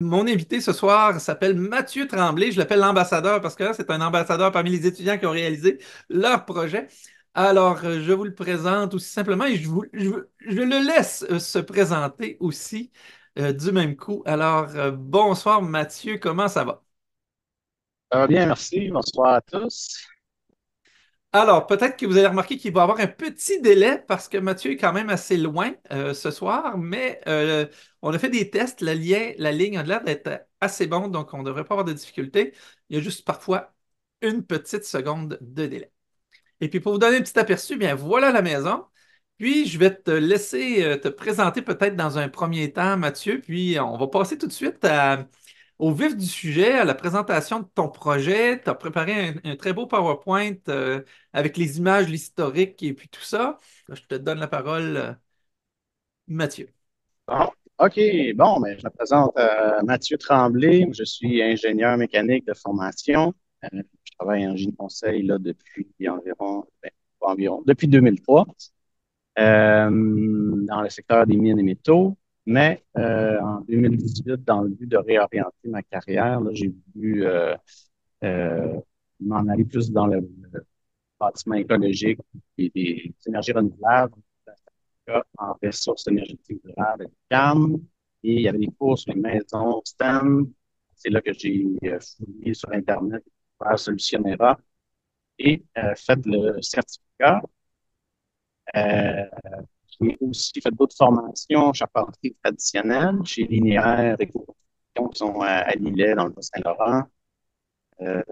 Mon invité ce soir s'appelle Mathieu Tremblay. Je l'appelle l'ambassadeur parce que là, c'est un ambassadeur parmi les étudiants qui ont réalisé leur projet. Alors, je vous le présente aussi simplement et je le laisse se présenter aussi du même coup. Alors, bonsoir Mathieu, comment ça va? Ça va bien, merci. Bonsoir à tous. Alors, peut-être que vous allez remarquer qu'il va y avoir un petit délai parce que Mathieu est quand même assez loin ce soir, mais on a fait des tests. La ligne a l'air d'être assez bonne, donc on ne devrait pas avoir de difficultés. Il y a juste parfois une petite seconde de délai. Et puis, pour vous donner un petit aperçu, bien voilà la maison. Puis, je vais te laisser te présenter peut-être dans un premier temps, Mathieu, puis on va passer tout de suite au vif du sujet, à la présentation de ton projet. Tu as préparé un très beau PowerPoint avec les images, l'historique et puis tout ça. Je te donne la parole, Mathieu. Bon, OK. Bon, mais je me présente Mathieu Tremblay. Je suis ingénieur mécanique de formation. Je travaille en génie conseil là, depuis environ, pas environ, depuis 2003, dans le secteur des mines et métaux. Mais en 2018, dans le but de réorienter ma carrière, là, j'ai voulu euh, m'en aller plus dans le bâtiment écologique et des énergies renouvelables en ressources énergétiques durables avec CAM. Et il y avait des cours sur les maisons STEM. C'est là que j'ai fouillé sur Internet pour Solutionnera et fait le certificat. Euh, j'ai aussi fait d'autres formations en charpenterie traditionnelle chez Linéaire et Construction qui sont à Lillet dans le Bas-Saint-Laurent. Euh,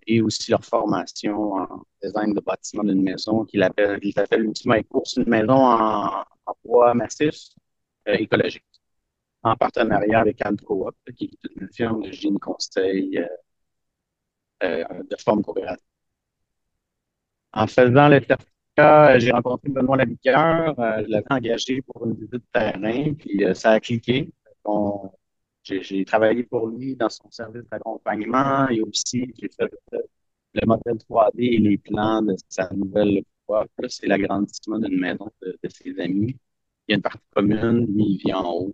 et aussi leur formation en design de bâtiment d'une maison qu'ils appellent ultimement et course une maison en bois massif écologique, en partenariat avec Anne-Coop, qui est une firme de génie conseil de forme coopérative. En faisant le certificat, j'ai rencontré Benoît Laliqueur, je l'avais engagé pour une visite de terrain, puis ça a cliqué. On- j'ai travaillé pour lui dans son service d'accompagnement et aussi j'ai fait le modèle 3D et les plans de sa nouvelle fois. Là, c'est l'agrandissement d'une maison de ses amis. Il y a une partie commune, lui, il vit en haut.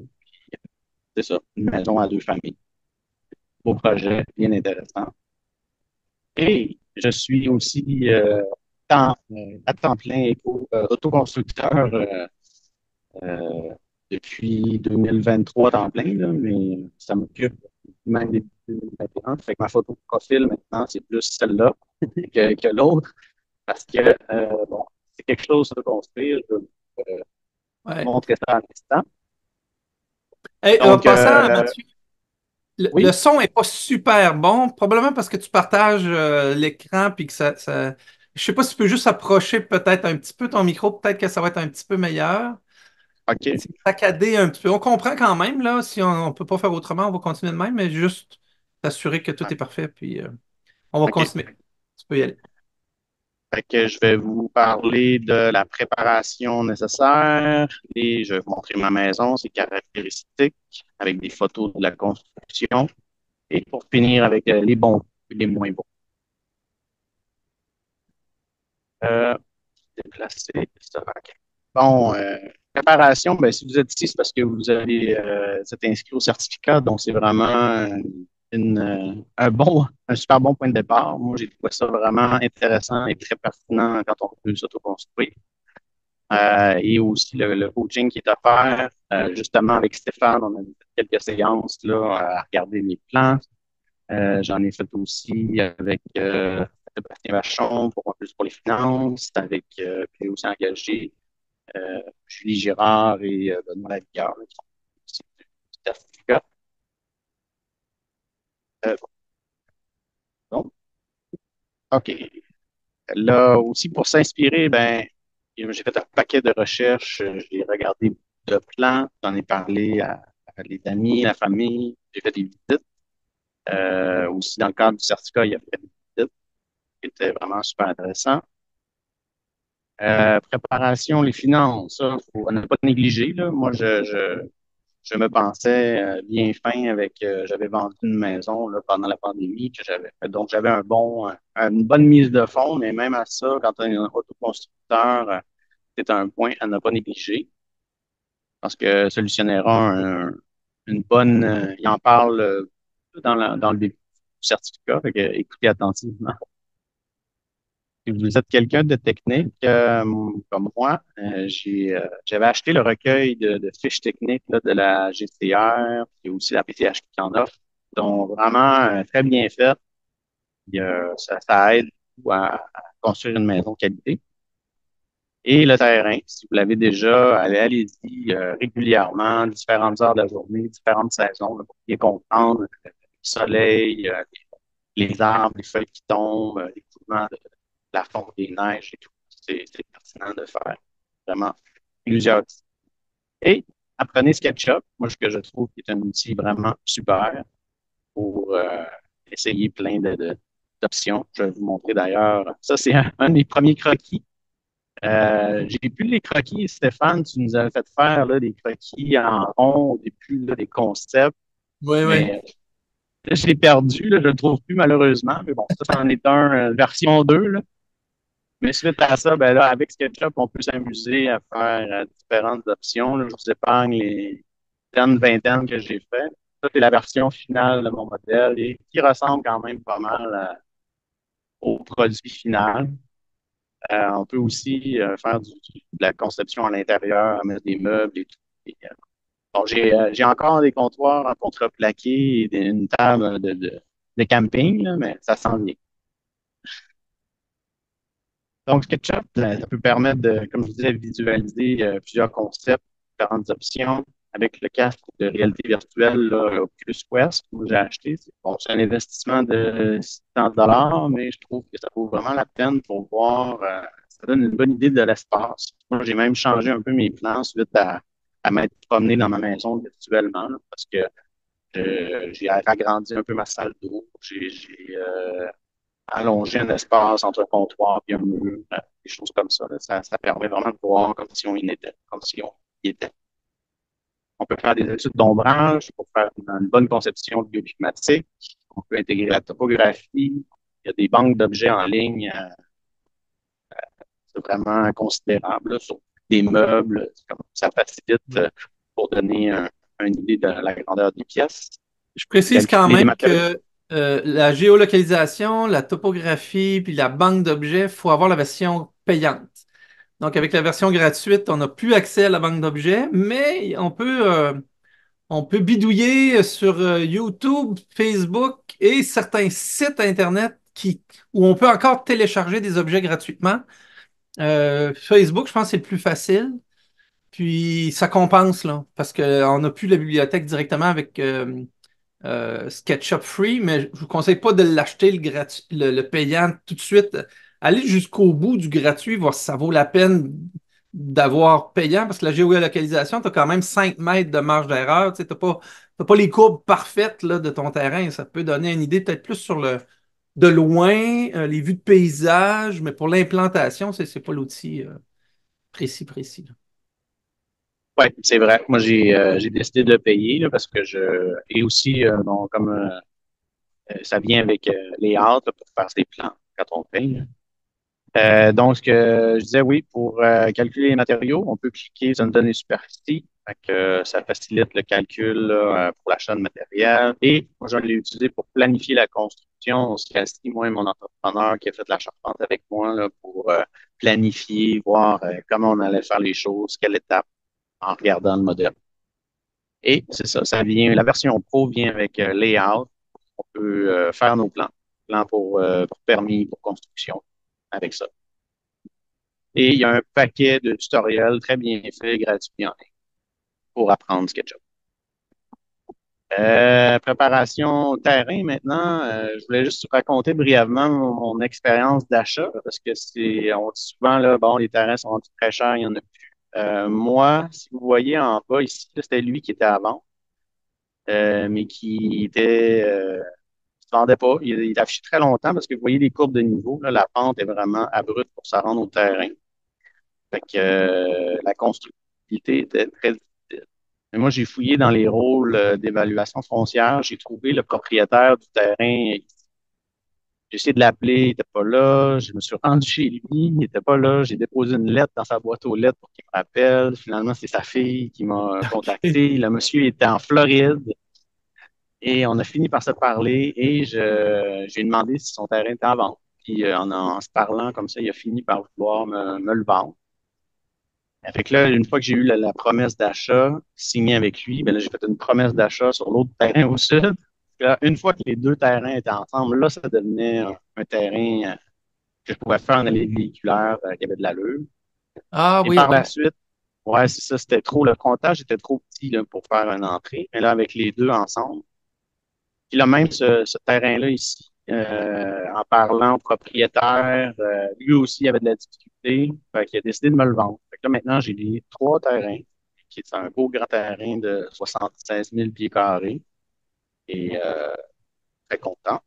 C'est ça, une maison à deux familles. Beau projet, bien intéressant. Et je suis aussi à temps plein autoconstructeur euh, depuis 2023 temps plein, là, mais ça m'occupe même depuis 2021. Fait que ma photo de profil maintenant, c'est plus celle-là que l'autre. Parce que, bon, c'est quelque chose à construire. Je vais vous Ouais. montrer ça à l'instant. Hey, en Donc, passant, Mathieu, le oui, son est pas super bon, probablement parce que tu partages l'écran puis que Je sais pas si tu peux juste approcher peut-être un petit peu ton micro, peut-être que ça va être un petit peu meilleur. OK, C'est saccadé un petit peu. On comprend quand même, là, si on ne peut pas faire autrement, on va continuer de même, mais juste s'assurer que tout est parfait, puis on va OK. continuer. Tu peux y aller. Fait que je vais vous parler de la préparation nécessaire et je vais vous montrer ma maison, ses caractéristiques, avec des photos de la construction et pour finir avec les bons et les moins bons. Euh, Déplacer ça. OK. Bon, préparation, ben, si vous êtes ici, c'est parce que vous êtes inscrit au certificat, donc c'est vraiment un super bon point de départ. Moi, j'ai trouvé ça vraiment intéressant et très pertinent quand on veut s'autoconstruire. Et aussi le coaching qui est offert, justement avec Stéphane, on a fait quelques séances là, à regarder les plans. J'en ai fait aussi avec Sébastien Vachon pour un plus pour les finances, avec puis aussi engagé Julie Girard et Benoît Lavigueur, là, qui sont aussi du certificat. Euh, bon, OK. Là aussi, pour s'inspirer, ben, j'ai fait un paquet de recherches. J'ai regardé de plans, j'en ai parlé à les amis, la famille. J'ai fait des visites. Aussi, dans le cadre du certificat, il y a fait des visites qui étaient vraiment super intéressants. Préparation, les finances, ça, faut ne pas négliger, là. Moi, je me pensais bien fin avec, j'avais vendu une maison là, pendant la pandémie que j'avais fait. Donc, j'avais une bonne mise de fonds, mais même à ça, quand on est un autoconstructeur, c'est un point à ne pas négliger parce que Solutionnera a une bonne, il en parle dans le début du certificat, fait que écoutez attentivement. Si vous êtes quelqu'un de technique comme moi, j'avais acheté le recueil de fiches techniques là, de la GCR et aussi la PTH qui en offre, donc vraiment très bien fait. Ça aide beaucoup à construire une maison de qualité. Et le terrain, si vous l'avez déjà, allez-y régulièrement, différentes heures de la journée, différentes saisons, là, pour bien comprendre le soleil, les arbres, les feuilles qui tombent, l'écoulement de la fonte des neiges et tout. C'est pertinent de faire vraiment plusieurs. Et apprenez SketchUp, moi, ce que je trouve qui est un outil vraiment super pour essayer plein d'options. Je vais vous montrer d'ailleurs. Ça, c'est un des premiers croquis. J'ai plus les croquis, Stéphane, tu nous avais fait faire là, des croquis en rond au début, là, des concepts, Oui, oui. mais là, je l'ai perdu, là, je ne le trouve plus malheureusement. Mais bon, ça en est un version 2 là. Mais suite à ça, ben là, avec SketchUp, on peut s'amuser à faire différentes options. Là. Je vous épargne les dizaines, vingtaines que j'ai fait. Ça, c'est la version finale de mon modèle et qui ressemble quand même pas mal au produit final. On peut aussi faire de la conception à l'intérieur, mettre des meubles et tout. Bon, j'ai encore des comptoirs en contreplaqué et une table de camping, là, mais ça s'en vient. Donc, SketchUp, ça peut permettre de, comme je disais, visualiser plusieurs concepts, différentes options. Avec le casque de réalité virtuelle, là, Oculus Quest, que j'ai acheté, c'est un investissement de $600, mais je trouve que ça vaut vraiment la peine pour voir, ça donne une bonne idée de l'espace. Moi, j'ai même changé un peu mes plans suite à m'être promené dans ma maison virtuellement, là, parce que j'ai agrandi un peu ma salle d'eau. J'ai allonger un espace entre un comptoir et un mur, des choses comme ça, là. Ça permet vraiment de voir comme si on y était, comme si on y était. On peut faire des études d'ombrage pour faire une bonne conception bioclimatique. On peut intégrer la topographie. Il y a des banques d'objets en ligne. C'est vraiment considérable là, sur des meubles. Ça facilite pour donner une idée de la grandeur des pièces. Je précise quand Calculer les même matériaux. que la géolocalisation, la topographie, puis la banque d'objets, il faut avoir la version payante. Donc, avec la version gratuite, on n'a plus accès à la banque d'objets, mais on peut bidouiller sur YouTube, Facebook et certains sites Internet où on peut encore télécharger des objets gratuitement. Facebook, je pense que c'est le plus facile. Puis ça compense, là, parce qu'on n'a plus la bibliothèque directement avec SketchUp Free, mais je vous conseille pas de l'acheter le payant tout de suite. Allez jusqu'au bout du gratuit, voir si ça vaut la peine d'avoir payant, parce que la géolocalisation, tu as quand même 5 mètres de marge d'erreur. Tu n'as t'as pas les courbes parfaites là, de ton terrain. Ça peut donner une idée peut-être plus sur de loin, les vues de paysage, mais pour l'implantation, c'est pas l'outil précis, là. Oui, c'est vrai. Moi, j'ai décidé de le payer là, parce que et aussi, bon, comme ça vient avec les hâtes là, pour faire ses plans quand on paye, là. Donc, ce que je disais, oui, pour calculer les matériaux, on peut cliquer sur une donnée superficie. Fait que, ça facilite le calcul là, pour l'achat de matériel. Et moi, je l'ai utilisé pour planifier la construction. C'est assis, moi et mon entrepreneur qui a fait la charpente avec moi là, pour planifier, voir comment on allait faire les choses, quelle étape, en regardant le modèle. Et c'est ça, ça vient, la version Pro vient avec Layout. On peut faire nos plans, plans pour permis, pour construction, avec ça. Et il y a un paquet de tutoriels très bien faits, gratuits en ligne pour apprendre SketchUp. Préparation terrain maintenant. Je voulais juste raconter brièvement mon expérience d'achat parce que on dit souvent là, bon, les terrains sont rendus très chers, il y en a plus. Moi, si vous voyez en bas ici, là, c'était lui qui était avant, mais qui se vendait pas. Il affichait très longtemps parce que vous voyez les courbes de niveau, là, la pente est vraiment abrupte pour se rendre au terrain. Fait que la constructibilité était très difficile. Mais moi, j'ai fouillé dans les rôles d'évaluation foncière. J'ai trouvé le propriétaire du terrain. J'ai essayé de l'appeler, il n'était pas là. Je me suis rendu chez lui, il n'était pas là. J'ai déposé une lettre dans sa boîte aux lettres pour qu'il me rappelle. Finalement, c'est sa fille qui m'a OK. contacté. Le monsieur était en Floride et on a fini par se parler et j'ai demandé si son terrain était en vente. Puis en se parlant comme ça, il a fini par vouloir me le vendre. Fait que là, une fois que j'ai eu la promesse d'achat signée avec lui, ben là, j'ai fait une promesse d'achat sur l'autre terrain au sud. Là, une fois que les deux terrains étaient ensemble, là, ça devenait un terrain que je pouvais faire en allée véhiculaire qui avait de l'allure. Ah Et oui, par la ouais. suite, ouais, c'est ça, c'était trop, le comptage était trop petit là, pour faire une entrée. Mais là, avec les deux ensemble, puis là, même ce terrain-là ici, en parlant au propriétaire, lui aussi avait de la difficulté, fait qu'il a décidé de me le vendre. Fait que là, maintenant, j'ai les trois terrains, qui est un beau grand terrain de 76 000 pieds carrés, et très content.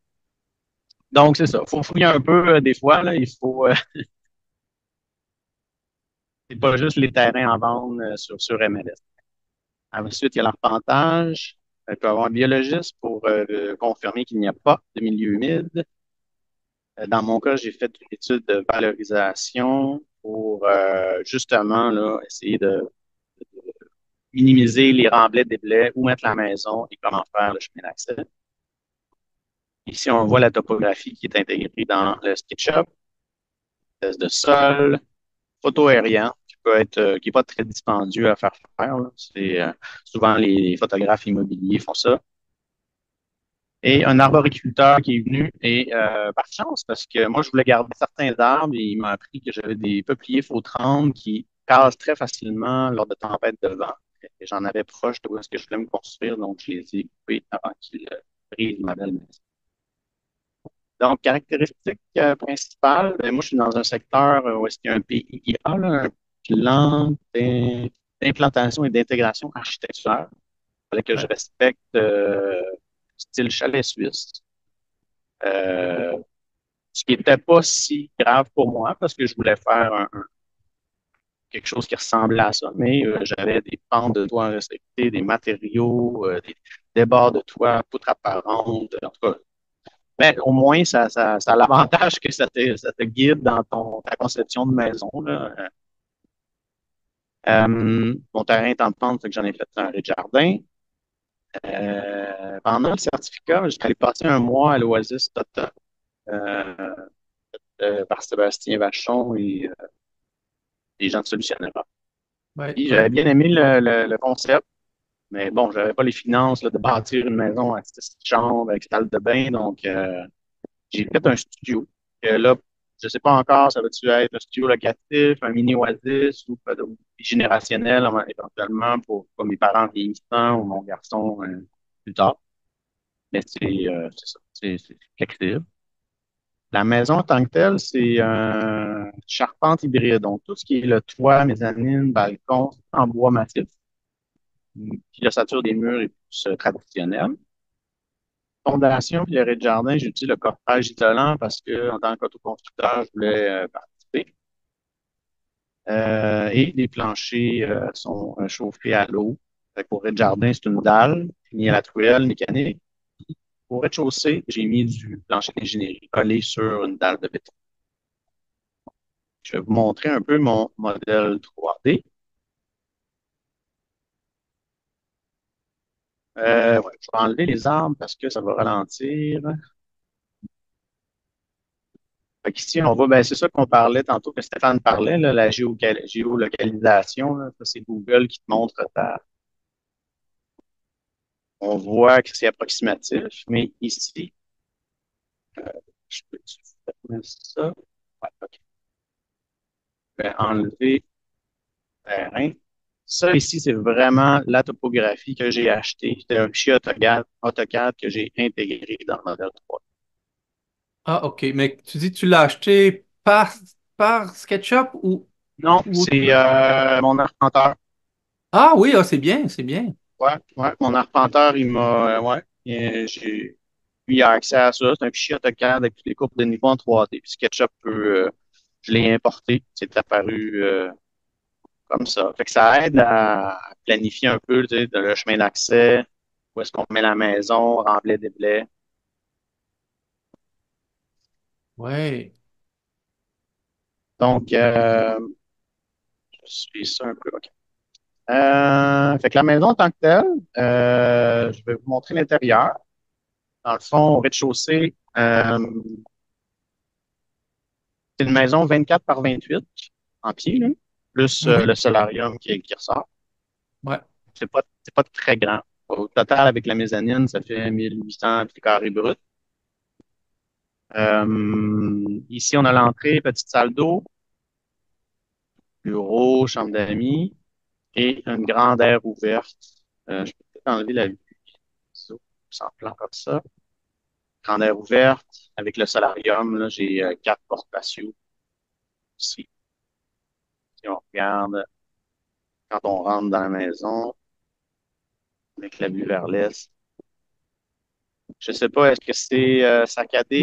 Donc, c'est ça. Il faut fouiller un peu des fois, là, il faut, c'est pas juste les terrains en vente sur MLS. Ensuite, il y a l'arpentage. Il peut y avoir un biologiste pour confirmer qu'il n'y a pas de milieu humide. Dans mon cas, j'ai fait une étude de valorisation pour justement là, essayer de minimiser les remblais des blés, où mettre la maison et comment faire le chemin d'accès. Ici, on voit la topographie qui est intégrée dans le SketchUp, test de sol, photo aérienne, qui n'est pas très dispendieux à faire. Là. C'est, souvent, les photographes immobiliers font ça. Et un arboriculteur qui est venu, et par chance, parce que moi, je voulais garder certains arbres, et il m'a appris que j'avais des peupliers faux qui cassent très facilement lors de tempêtes de vent. Et j'en avais proche de où est-ce que je voulais me construire, donc je les ai coupés avant qu'ils brisent ma belle maison. Donc, caractéristique principale, ben, moi, je suis dans un secteur où est-ce qu'il y a un PIA, là, un plan d'implantation et d'intégration architecturale. Il fallait que je Ouais. respecte style chalet suisse. Euh, Ce qui n'était pas si grave pour moi parce que je voulais faire quelque chose qui ressemblait à ça, mais j'avais des pentes de toit à respecter, des matériaux, des bords de toit, poutres apparentes, en tout cas. Mais au moins, ça a l'avantage que ça te guide dans ta conception de maison. Là. Mon terrain est en pente, fait que j'en ai fait un rez-de-jardin. Pendant le certificat, j'allais passer un mois à l'Oasis Tota, euh, par Sébastien Vachon et les gens de Solutionnera. Ouais, Puis ouais. j'avais bien aimé le concept, mais bon, j'avais pas les finances là, de bâtir une maison à 6 chambres avec salle de bain, donc j'ai fait un studio. Là, je sais pas encore, ça va-tu être un studio locatif, un mini oasis ou générationnel éventuellement pour mes parents vieillissants ou mon garçon plus tard. Mais c'est ça, c'est flexible. La maison en tant que telle, c'est un charpente hybride. Donc, tout ce qui est le toit, mezzanine, balcon, en bois massif. Puis l'ossature des murs est plus traditionnelle. Fondation puis le rez-de-jardin, j'utilise le coffrage isolant parce que en tant qu'autoconstructeur, je voulais participer. Et les planchers sont chauffés à l'eau. Fait qu'au rez-de-jardin, c'est une dalle finie à la truelle mécanique. Au rez-de-chaussée, j'ai mis du plancher d'ingénierie collé sur une dalle de béton. Je vais vous montrer un peu mon modèle 3D. Ouais, je vais enlever les arbres parce que ça va ralentir. Fait qu'ici, on voit, ben, c'est ça qu'on parlait tantôt, que Stéphane parlait, là, la géolocalisation. Là, ça, c'est Google qui te montre on voit que c'est approximatif, mais ici, je peux fermer ça. Ouais, OK. Je vais enlever le terrain. Ça ici, c'est vraiment la topographie que j'ai achetée. C'est un fichier AutoCAD que j'ai intégré dans le modèle 3. Ah, OK. Mais tu dis que tu l'as acheté par SketchUp Non, ou autre c'est chose? mon arpenteur. Ah oui, ah, c'est bien, c'est bien. Ouais, ouais, mon arpenteur, il m'a. Ouais, lui, il a accès à ça. C'est un fichier AutoCAD avec toutes les courbes de niveau en 3D. Puis SketchUp je l'ai importé. C'est apparu comme ça. Fait que ça aide à planifier un peu, tu sais, le chemin d'accès, où est-ce qu'on met la maison, remblai, déblai. Ouais. Donc, je suis ça un peu. OK. Fait que la maison en tant que telle, je vais vous montrer l'intérieur. Dans le fond, au rez-de-chaussée, c'est une maison 24 par 28 en pied, là, plus Mhm. le solarium qui ressort. Ouais. C'est pas très grand. Au total, avec la mezzanine, ça fait 1800 pieds carrés bruts. Ici, on a l'entrée, petite salle d'eau, bureau, chambre d'amis et une grande aire ouverte. Je peux peut-être enlever la vue sans plan comme ça. Grande aire ouverte avec le solarium. Là, j'ai quatre portes patios ici. Si on regarde quand on rentre dans la maison avec la vue vers l'est. Je sais pas, est-ce que c'est Oui. saccadé,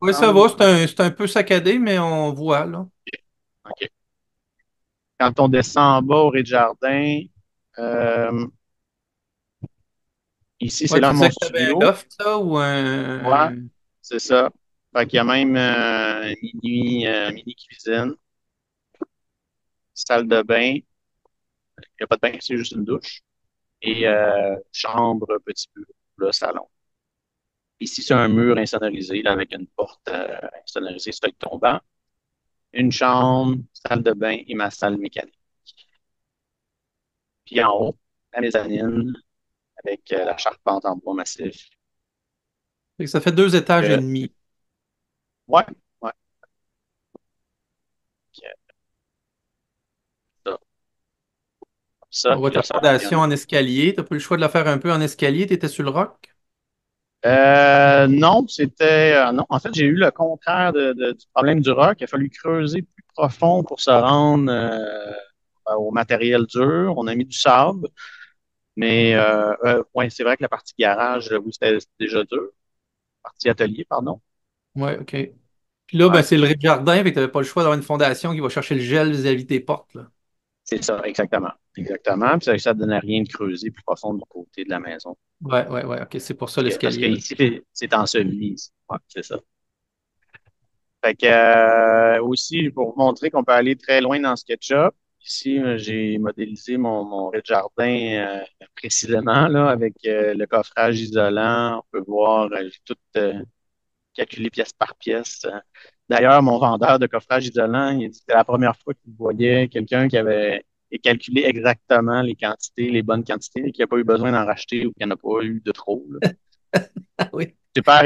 Oui, ça Stéphane? va. C'est un peu saccadé, mais on voit, là. OK. Quand on descend en bas au rez-de-jardin, euh, ici, c'est Ouais, là tu disais mon que tu avais un studio. loft, ça, ou Ouais, c'est ça. Fait qu'il y a même mini cuisine, salle de bain. Il n'y a pas de bain, c'est juste une douche. Et chambre, petit bureau, là, salon. Ici, c'est un mur insonorisé là, avec une porte insonorisée seuil tombant. Une chambre, salle de bain et ma salle mécanique. Puis en haut, la mezzanine avec la charpente en bois massif. Fait que ça fait 2 étages et demi. Ouais, ouais. Puis, ça, ça, On voit puis le ta solarium. fondation en escalier. Tu n'as pas eu le choix de la faire un peu en escalier. Tu étais sur le roc. Non, non. En fait, j'ai eu le contraire du problème du roc. Il a fallu creuser plus profond pour se rendre au matériel dur. On a mis du sable, mais ouais, c'est vrai que la partie garage, oui, c'était déjà dur. Partie atelier, pardon. Ouais, OK. Puis là, ben, Ouais, c'est le rez-de-jardin, fait que tu n'avais pas le choix d'avoir une fondation qui va chercher le gel vis-à-vis tes portes, là. c'est ça, exactement. Exactement. Puis ça ne donnait rien de creuser plus profond du côté de la maison. Ouais, ouais, ouais. OK, c'est pour ça Parce que l'escalier, là. ici, c'est enseveli. Ici. Ouais, c'est ça. Fait que, aussi, pour vous montrer qu'on peut aller très loin dans SketchUp, ici, j'ai modélisé mon rez-de-jardin précisément là, avec le coffrage isolant. On peut voir, j'ai tout calculé pièce par pièce. D'ailleurs, mon vendeur de coffrage isolant, il dit que c'était la première fois qu'il voyait quelqu'un qui avait calculé exactement les quantités, les bonnes quantités, et qui n'a pas eu besoin d'en racheter ou qu'il n'y en a pas eu de trop. Là. Ah oui. C'est pas,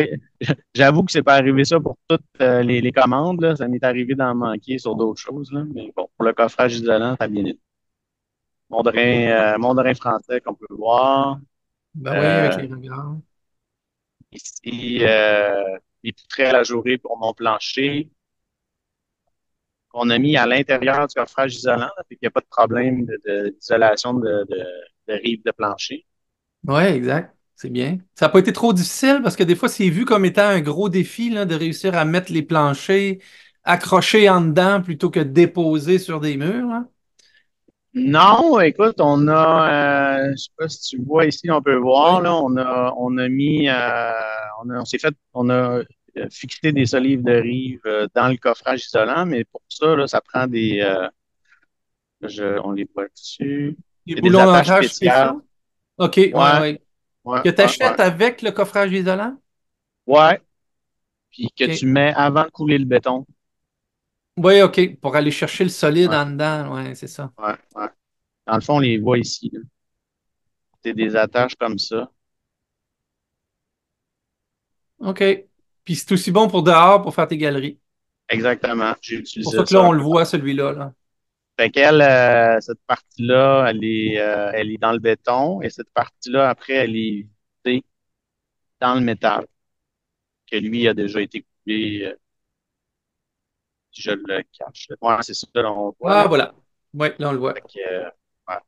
j'avoue que c'est pas arrivé ça pour toutes les commandes, là. Ça m'est arrivé d'en manquer sur d'autres choses, là. Mais bon, pour le coffrage isolant, ça a bien été. Mon drain français qu'on peut voir. Ben oui, avec Euh, les regards. ici, les poutrelles ajourées pour mon plancher qu'on a mis à l'intérieur du coffrage isolant, là, fait qu'il n'y a pas de problème d'isolation de rive de plancher. Ouais, exact. C'est bien. Ça n'a pas été trop difficile parce que des fois, c'est vu comme étant un gros défi là, de réussir à mettre les planchers accrochés en dedans plutôt que déposés sur des murs, là. Non, écoute, je sais pas si tu vois ici, on peut voir, Oui. là, on a mis, on s'est fait, on a fixé des solives de rive dans le coffrage isolant, mais pour ça, là, ça prend on les voit dessus. Les C'est des boulons attaches d'ancrage spéciales. spéciaux. OK, ouais, Ouais, ouais. ouais, Que tu ouais, ouais. achètes avec le coffrage isolant? Ouais, puis que tu OK. mets avant de couler le béton. Oui, OK. Pour aller chercher le solide Ouais, en dedans. Ouais, c'est ça. ouais, ouais. Dans le fond, on les voit ici, là. C'est des attaches comme ça. OK. Puis c'est aussi bon pour dehors pour faire tes galeries. Exactement. J'ai C'est pour utilisé ça que là, ça un on le peu voit, partout. celui-là, là. Fait qu'elle, cette partie-là, elle est dans le béton et cette partie-là, après, elle est visée dans le métal, que lui a déjà été coupé, si je le cache. Là. Ouais, c'est ça, là, on le voit, Ah, là. voilà. Oui, là, on le voit. Fait que, ouais.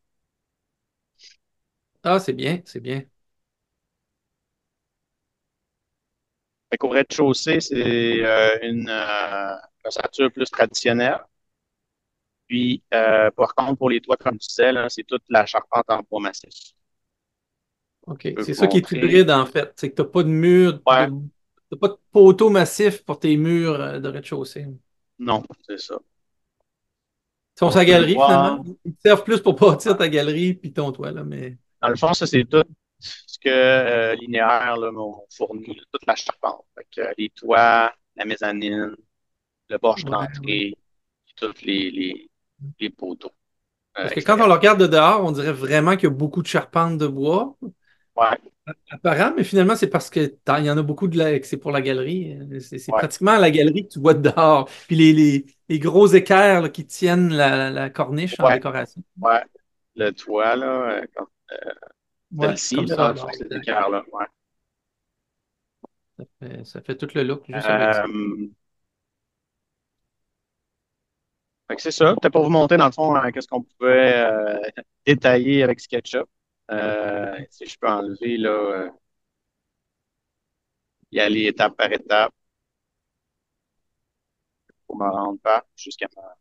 Ah, c'est bien, c'est bien. Fait qu'au rez-de-chaussée, c'est une ossature plus traditionnelle. Puis, par contre, pour les toits, comme tu disais, là, c'est toute la charpente en bois massif. OK. Je peux C'est vous ça qui est montrer. hybride, en fait. C'est que tu n'as pas de mur Ouais, t'as pas de poteau massif pour tes murs de rez-de-chaussée. Non, c'est ça. Ils sont Donc, sa tu peux galerie, finalement. voir. Ils te servent plus pour bâtir Ouais. ta galerie puis ton toit, là, mais. Dans le fond, ça, c'est tout ce que Linéaire là, m'ont fourni, là, toute la charpente. Fait que, les toits, la mezzanine, le porche Ouais, ouais. d'entrée, puis tous les poteaux Parce que quand on extérieurs. le regarde de dehors, on dirait vraiment qu'il y a beaucoup de charpente de bois. Ouais, Apparent, mais finalement, c'est parce que il y en a beaucoup que c'est pour la galerie. C'est ouais, pratiquement la galerie que tu vois de dehors. Puis les gros équerres là, qui tiennent la corniche en ouais, décoration. ouais. Le toit, là, comme Ouais, celle-ci, comme là, ça, dans le fond, alors, c'est exact. équerre-là. Ouais. Ça fait tout le look juste avec ça. Euh, Fait que c'est ça. Peut-être pour vous montrer, dans le fond, qu'est-ce qu'on pouvait détailler avec SketchUp. Si je peux enlever, là, y aller étape par étape pour me rendre pas jusqu'à ma...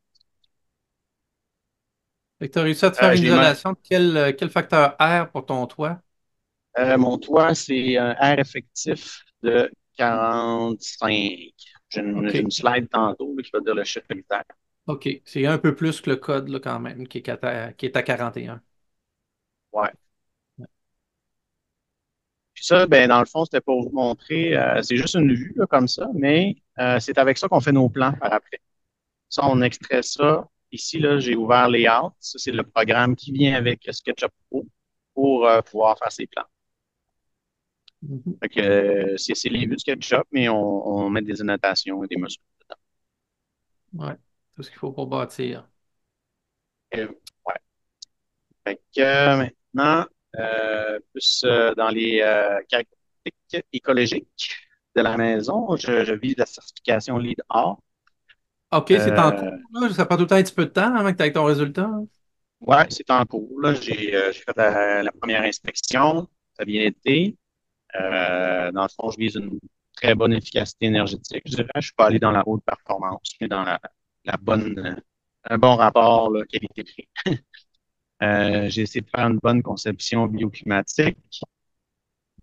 Fait que tu as réussi à te faire une J'ai ma- isolation de quel facteur R pour ton toit? mon toit, c'est un R effectif de 45. J'ai OK. une slide tantôt là, qui va dire le chiffre exact. OK. C'est un peu plus que le code là, quand même, qui est à 41. Ouais. Puis ça, ben, dans le fond, c'était pour vous montrer, c'est juste une vue là, comme ça, mais c'est avec ça qu'on fait nos plans par après. Ça, on extrait ça. Ici, là, j'ai ouvert Layout. Ça, c'est le programme qui vient avec SketchUp Pro pour pouvoir faire ses plans. Mhm. Fait que, c'est les vues de SketchUp, mais on met des annotations et des mesures dedans. Ouais. Tout ce qu'il faut pour bâtir. Ouais. Fait que, maintenant, plus dans les caractéristiques écologiques de la maison, je vise la certification LEED A. OK, c'est en Euh, cours, là. Ça prend tout le temps un petit peu de temps avant que tu aies ton résultat, hein. ouais, c'est en cours. Là. J'ai fait la première inspection. Ça a bien été. Dans le fond, je vise une très bonne efficacité énergétique. Je dirais, je suis pas allé dans la haute performance, mais dans la bonne, un bon rapport là, qualité-prix. J'ai essayé de faire une bonne conception bioclimatique.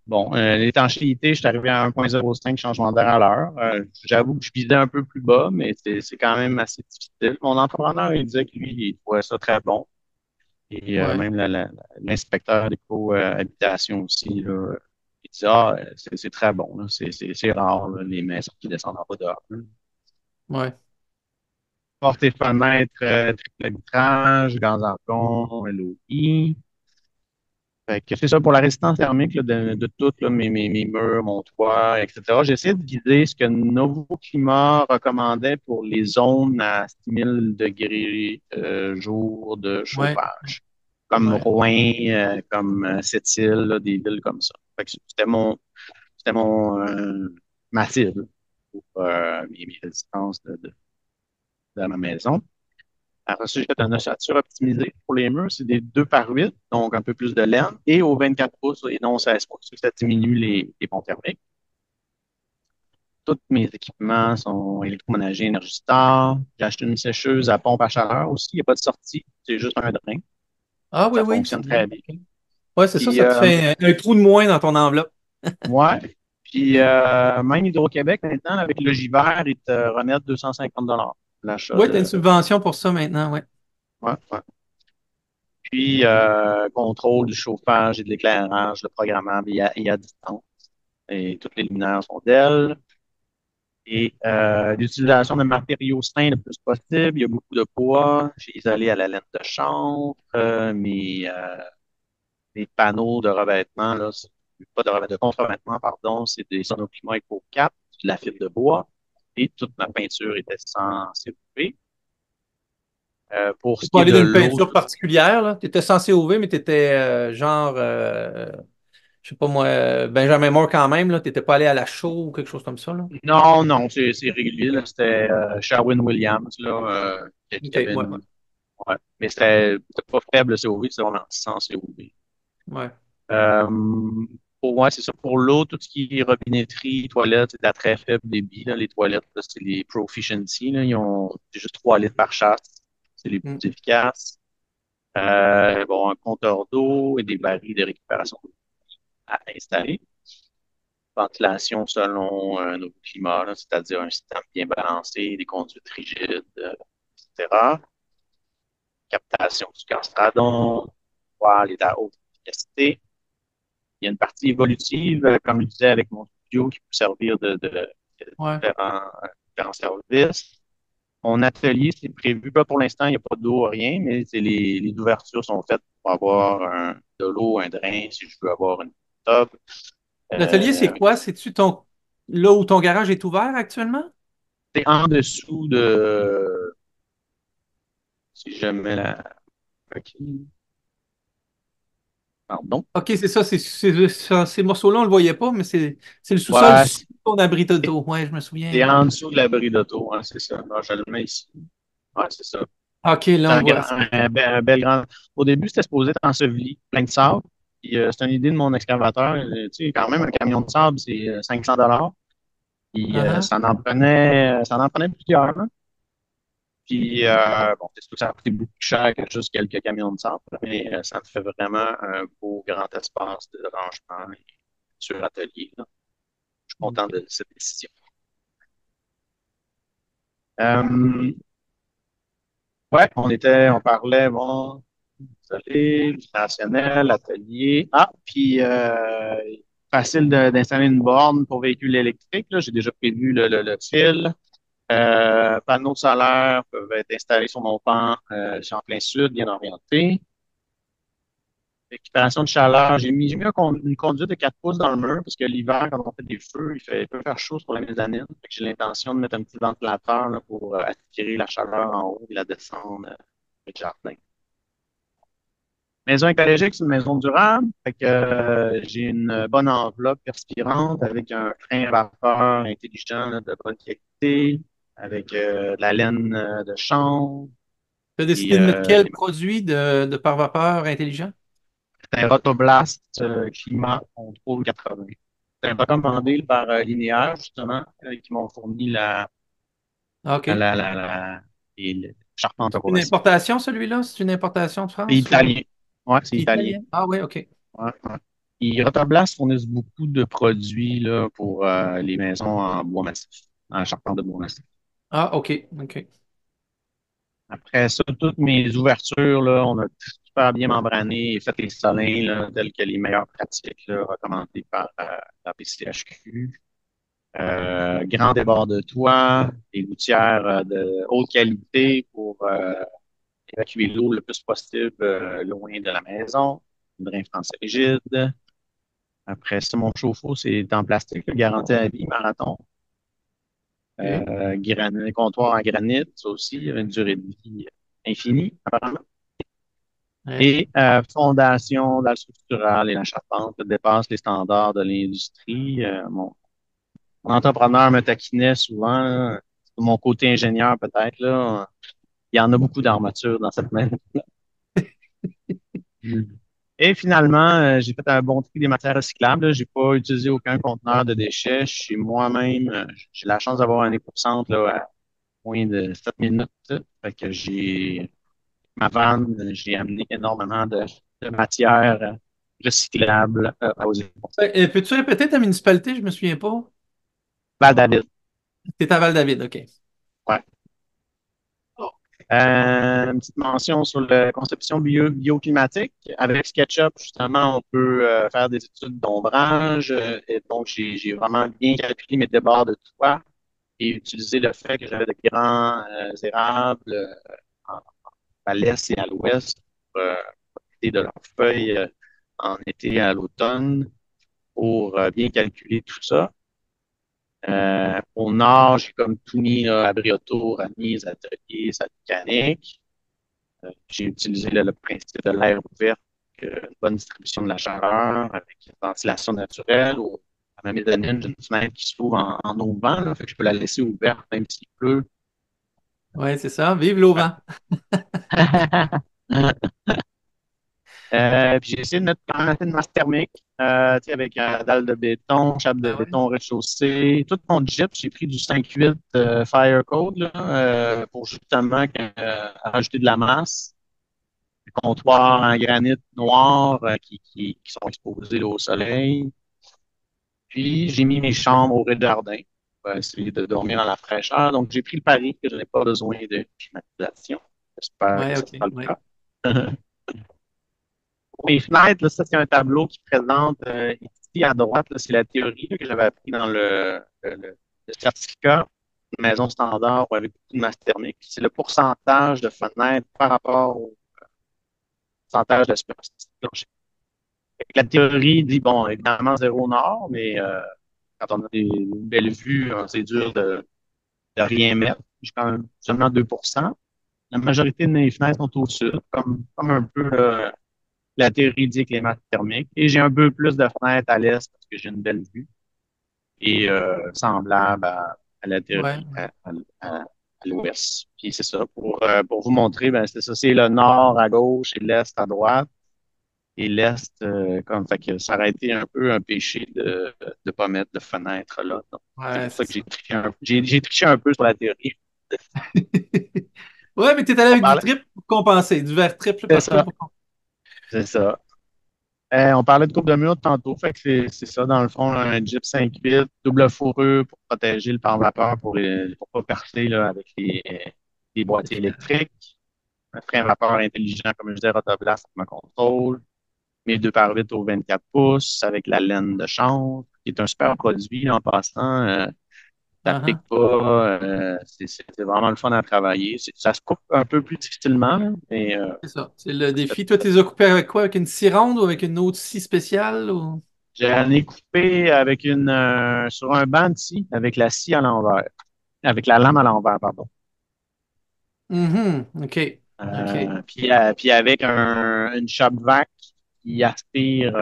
Bon, l'étanchéité, je suis arrivé à 1,05 changement d'air à l'heure. J'avoue que je visais un peu plus bas, mais c'est quand même assez difficile. Mon entrepreneur, il disait que lui, il trouvait ça très bon. Et Ouais, même l'inspecteur d'éco-habitation aussi, là, il dit, ah, c'est très bon, là. C'est rare, là, les maisons qui descendent en bas dehors. ouais. Porte et fenêtre, triple vitrage, gaz argon, LOI. Fait que c'est ça pour la résistance thermique là, de tout, là, mes murs, mon toit, etc. J'essaie de viser ce que Novo Climat recommandait pour les zones à 6000 degrés jour de Ouais, chauffage, comme ouais, Rouen, comme Sept-Îles, là, des villes comme ça. Fait que c'était ma cible pour mes résistances de ma maison. Après ça, j'ai fait une ossature optimisée pour les murs. C'est des 2 par 8, donc un peu plus de laine, et au 24 pouces et non 16 pouces. Ça diminue les ponts thermiques. Tous mes équipements sont électroménagers Énergie Star. J'ai acheté une sécheuse à pompe à chaleur aussi. Il n'y a pas de sortie, c'est juste un drain. ah oui, Ça oui, c'est fonctionne bien. très bien. OK. Ouais, c'est ça, Puis, ça te fait un trou de moins dans ton enveloppe. ouais. Puis, même Hydro-Québec, maintenant, avec le Givert, ils te remettent 250 l'achat Oui, tu as une de. subvention pour ça maintenant, ouais. Ouais, ouais. Puis, contrôle du chauffage et de l'éclairage, le programmable et à distance. Et toutes les luminaires sont d'elle. Et l'utilisation de matériaux sains le plus possible. Il y a beaucoup de poids. J'ai isolé à la laine de chanvre. Mes panneaux de revêtement, là, pas de revêtement, de contre-revêtement, pardon, c'est des Sonoclima Eco 4, de la fibre de bois. Et toute ma peinture était sans CUV. Pour Tu ce qui pas est aller de d'une l'eau, peinture particulière, là. Tu étais censé OV, mais tu étais genre, je sais pas moi, Benjamin Moore quand même, là. Tu n'étais pas allé à la show ou quelque chose comme ça, là. non, non, c'est régulier. Là. C'était Sherwin-Williams là, qui OK, avait ouais, une. Ouais. Mais c'était pas faible le COV, c'est vraiment 100 COV. ouais. Euh, pour moi, c'est ça. Pour l'eau, tout ce qui est robinetterie, toilettes, c'est de la très faible débit. Là. Les toilettes, là, c'est les Proficiency. Là. C'est juste 3 litres par chasse. C'est les Mm. plus efficaces. Bon, un compteur d'eau et des barils de récupération à installer. ventilation selon un nouveau climat, là, c'est-à-dire un système bien balancé, des conduites rigides, etc. Captation du gaz radon, voir les à haute efficacité. Il y a une partie évolutive, comme je disais, avec mon studio qui peut servir de Ouais. différents services. Mon atelier, c'est prévu. Là, pour l'instant, il n'y a pas d'eau, rien, mais les ouvertures sont faites pour avoir de l'eau, un drain, si je veux avoir une tub. L'atelier, c'est Euh, quoi? C'est-tu ton là où ton garage est ouvert actuellement? c'est en dessous de, si je mets la, ok, pardon. OK, c'est ça, ces morceaux-là, on le voyait pas, mais c'est le sous-sol Ouais, sous ton abri d'auto. Ouais, je me souviens. c'est Ouais. en dessous de l'abri d'auto, hein, c'est ça. Non, je le mets ici. Ouais, c'est ça. OK, là, C'est on le voit. un bel grand. Au début, c'était supposé être enseveli, plein de sable. Puis, c'est une idée de mon excavateur. Tu sais, quand même, un camion de sable, c'est 500 $. Puis, Uh-huh. ça en prenait plusieurs, là. Puis, bon, c'est sûr que ça a coûté beaucoup plus cher que juste quelques camions de sable, mais ça me fait vraiment un beau grand espace de rangement et sur atelier, là. Je suis content de OK. cette décision. Euh, ouais, on parlait, bon, désolé, rationnel, atelier. Ah, puis facile d'installer une borne pour véhicule électrique. Là, j'ai déjà prévu le fil. Panneaux solaires peuvent être installés sur mon pan en plein sud, bien orienté. Récupération de chaleur. J'ai mis une conduite de 4 pouces dans le mur parce que l'hiver, quand on fait des feux, il peut faire chaud sur la mezzanine. Fait que j'ai l'intention de mettre un petit ventilateur là, pour attirer la chaleur en haut et la descendre du jardin. Maison écologique, c'est une maison durable. Fait que j'ai une bonne enveloppe perspirante avec un frein à vapeur intelligent là, de bonne qualité, avec de la laine de chanvre. Tu as Et, décidé de mettre quel produit de pare-vapeur intelligent? c'est un Rotoblast Climat Contrôle 80. C'est un recommandé par Linéaire, justement, qui m'ont fourni Ah, la, OK. la, la, la, les charpentes C'est une acrobatie. importation, celui-là? C'est une importation de C'est France ou italien. Ouais, c'est c'est italien. italien? Ah oui, OK. Ouais, ouais. Et Rotoblast fournissent beaucoup de produits là, pour les maisons en bois massif, en charpente de bois massif. Ah, OK. OK. Après ça, toutes mes ouvertures, là, on a super bien membrané et fait les solins, là, tels que les meilleures pratiques là, recommandées par la PCHQ. Grand débord de toit, des gouttières de haute qualité pour évacuer l'eau le plus possible loin de la maison. Un drain français rigide. Après ça, mon chauffe-eau, c'est en plastique, là, garanti à vie, marathon. OK. Comptoir en granit, ça aussi, il y a une durée de vie infinie, apparemment. Ouais. Et fondation dans le structural et la charpente dépasse les standards de l'industrie. Mon entrepreneur me taquinait souvent, là, mon côté ingénieur peut-être, là. Il y en a beaucoup d'armatures dans cette maison. Mm. Et finalement, j'ai fait un bon tri des matières recyclables. J'ai pas utilisé aucun conteneur de déchets. Je suis moi-même, j'ai la chance d'avoir un éco-centre là, à moins de 7 minutes. Fait que j'ai ma vanne, j'ai amené énormément de matières recyclables aux éco. Ouais, peux-tu répéter ta municipalité? Je me souviens pas. Val-David. C'est à Val-David, OK. Ouais. Une petite mention sur la conception bioclimatique. Avec SketchUp, justement, on peut faire des études d'ombrage. Et donc, j'ai vraiment bien calculé mes débords de toit et utilisé le fait que j'avais de grands érables en- à l'est et à l'ouest pour profiter de leurs feuilles en été et à l'automne pour bien calculer tout ça. Au nord, j'ai comme tout mis là, abri auto, remise, atelier, salle mécanique. J'ai utilisé le principe de l'air ouvert, une bonne distribution de la chaleur avec une ventilation naturelle. À ma mezzanine, j'ai une fenêtre qui s'ouvre en auvent, là, fait que je peux la laisser ouverte même s'il pleut. Oui, c'est ça. Vive l'auvent. Puis j'ai essayé de mettre quand même une masse thermique, tu sais, avec dalle de béton, chape de Ah ouais. béton au rez-de-chaussée. Tout mon Jeep, j'ai pris du 5.8 Fire Code là, pour justement rajouter de la masse. Des comptoirs en granit noir qui sont exposés là, au soleil. Puis, j'ai mis mes chambres au rez-de-jardin pour essayer de dormir dans la fraîcheur. Donc, j'ai pris le pari que je n'ai pas besoin de climatisation. J'espère que Ouais, ce OK. sera le Ouais. cas. Pour mes fenêtres, là, ça, c'est un tableau qui présente ici à droite, là, c'est la théorie là, que j'avais appris dans le certificat de maison standard ou avec beaucoup de masse thermique. C'est le pourcentage de fenêtres par rapport au pourcentage de superficie plancher. Fait que la théorie dit, bon, évidemment, zéro nord, mais quand on a des belles vues, c'est dur de rien mettre. Jusqu'à seulement 2%. La majorité de mes fenêtres sont au sud, comme un peu la théorie dit avec les masses thermiques. Et j'ai un peu plus de fenêtres à l'est parce que j'ai une belle vue. Et semblable à la Ouais. théorie à l'ouest. Puis c'est ça. Pour vous montrer, ben, c'est ça. C'est le nord à gauche et l'est à droite. Et l'est, comme fait que ça aurait été un peu un péché de ne pas mettre de fenêtre là. Donc, c'est Ouais, pour c'est ça que ça. j'ai triché un peu sur la théorie. Ouais, mais t'es allé On avec du parlait, triple pour compenser, du verre triple c'est parfait ça, pour compenser. c'est ça. On parlait de coupe de mur tantôt, fait que c'est ça, dans le fond, un Jeep 5.8, double fourrure pour protéger le pare-vapeur pour pas percer là, avec les boîtiers électriques. Un frein vapeur intelligent, comme je disais, Rotoblast avec ma contrôle. Mes 2x8 au 24 pouces avec la laine de chanvre, qui est un super produit là, en passant. Ça pique Uh-huh. pas, c'est vraiment le fun à travailler. Ça se coupe un peu plus difficilement, là, mais C'est ça. C'est le ça se fait. défi. Toi, tu les as coupés avec quoi? Avec une scie ronde ou avec une autre scie spéciale? Ou... J'en ai coupé avec sur un banc de scie avec la scie à l'envers, avec la lame à l'envers, pardon. Mhm. OK. OK. Puis avec une shop vac qui aspire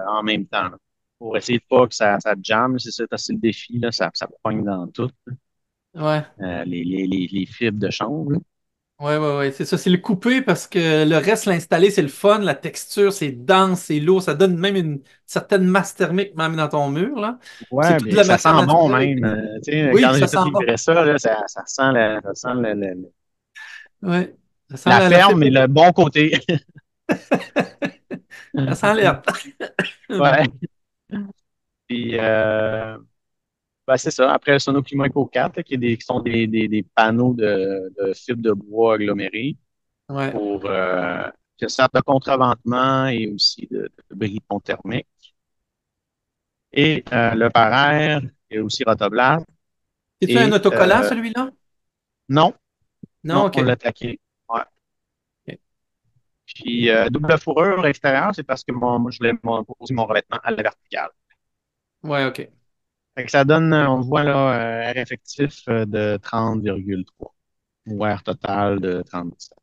en même temps, là, pour essayer de pas que ça jamme. C'est le défi, là, ça pogne dans tout, Ouais. les fibres de chanvre, là. Ouais, ouais, ouais. C'est ça. C'est le coupé parce que le reste, l'installer, c'est le fun. La texture, c'est dense, c'est lourd. Ça donne même une certaine masse thermique, même dans ton mur, là. Puis c'est Ouais, toute de mais la ça sent matière bon naturelle. même. Tu sais, Oui, quand ça j'ai sent fait bon. livrer ça, là, ça sent Ouais. Ça sent la la ferme, mais fibre. le bon côté. Ça sent l'herbe. Ouais. Puis, ben, c'est ça. Après, le Sonoclima Eco 4, là, qui sont des panneaux de fibres de bois agglomérés Ouais. pour que ça de contreventement et aussi de bris thermique. Et le paraire et aussi Rotoblast. C'est-tu un Et autocollant, celui-là? non, Non, non, on OK. l'a taqué. Ouais. OK. Puis double fourrure extérieure, c'est parce que moi, je voulais poser mon revêtement à la verticale. Ouais, OK. Fait que ça donne, on voit là, air effectif de 30,3 ou air total de 37.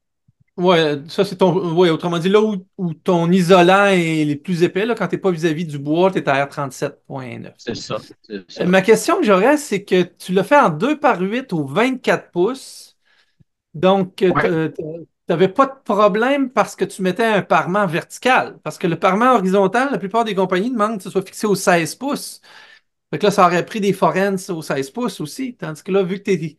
Ouais, ça c'est ton. Ouais, autrement dit, là où ton isolant est les plus épais, là, quand t'es pas vis-à-vis du bois, t'es à R37,9. C'est ça, c'est ça. Ma question que j'aurais, c'est que tu l'as fait en 2 par 8 ou 24 pouces. Donc, Ouais, t'avais pas de problème parce que tu mettais un parement vertical. Parce que le parement horizontal, la plupart des compagnies demandent que ce soit fixé au 16 pouces. Fait que là, ça aurait pris des forens au 16 pouces aussi. Tandis que là, vu que tu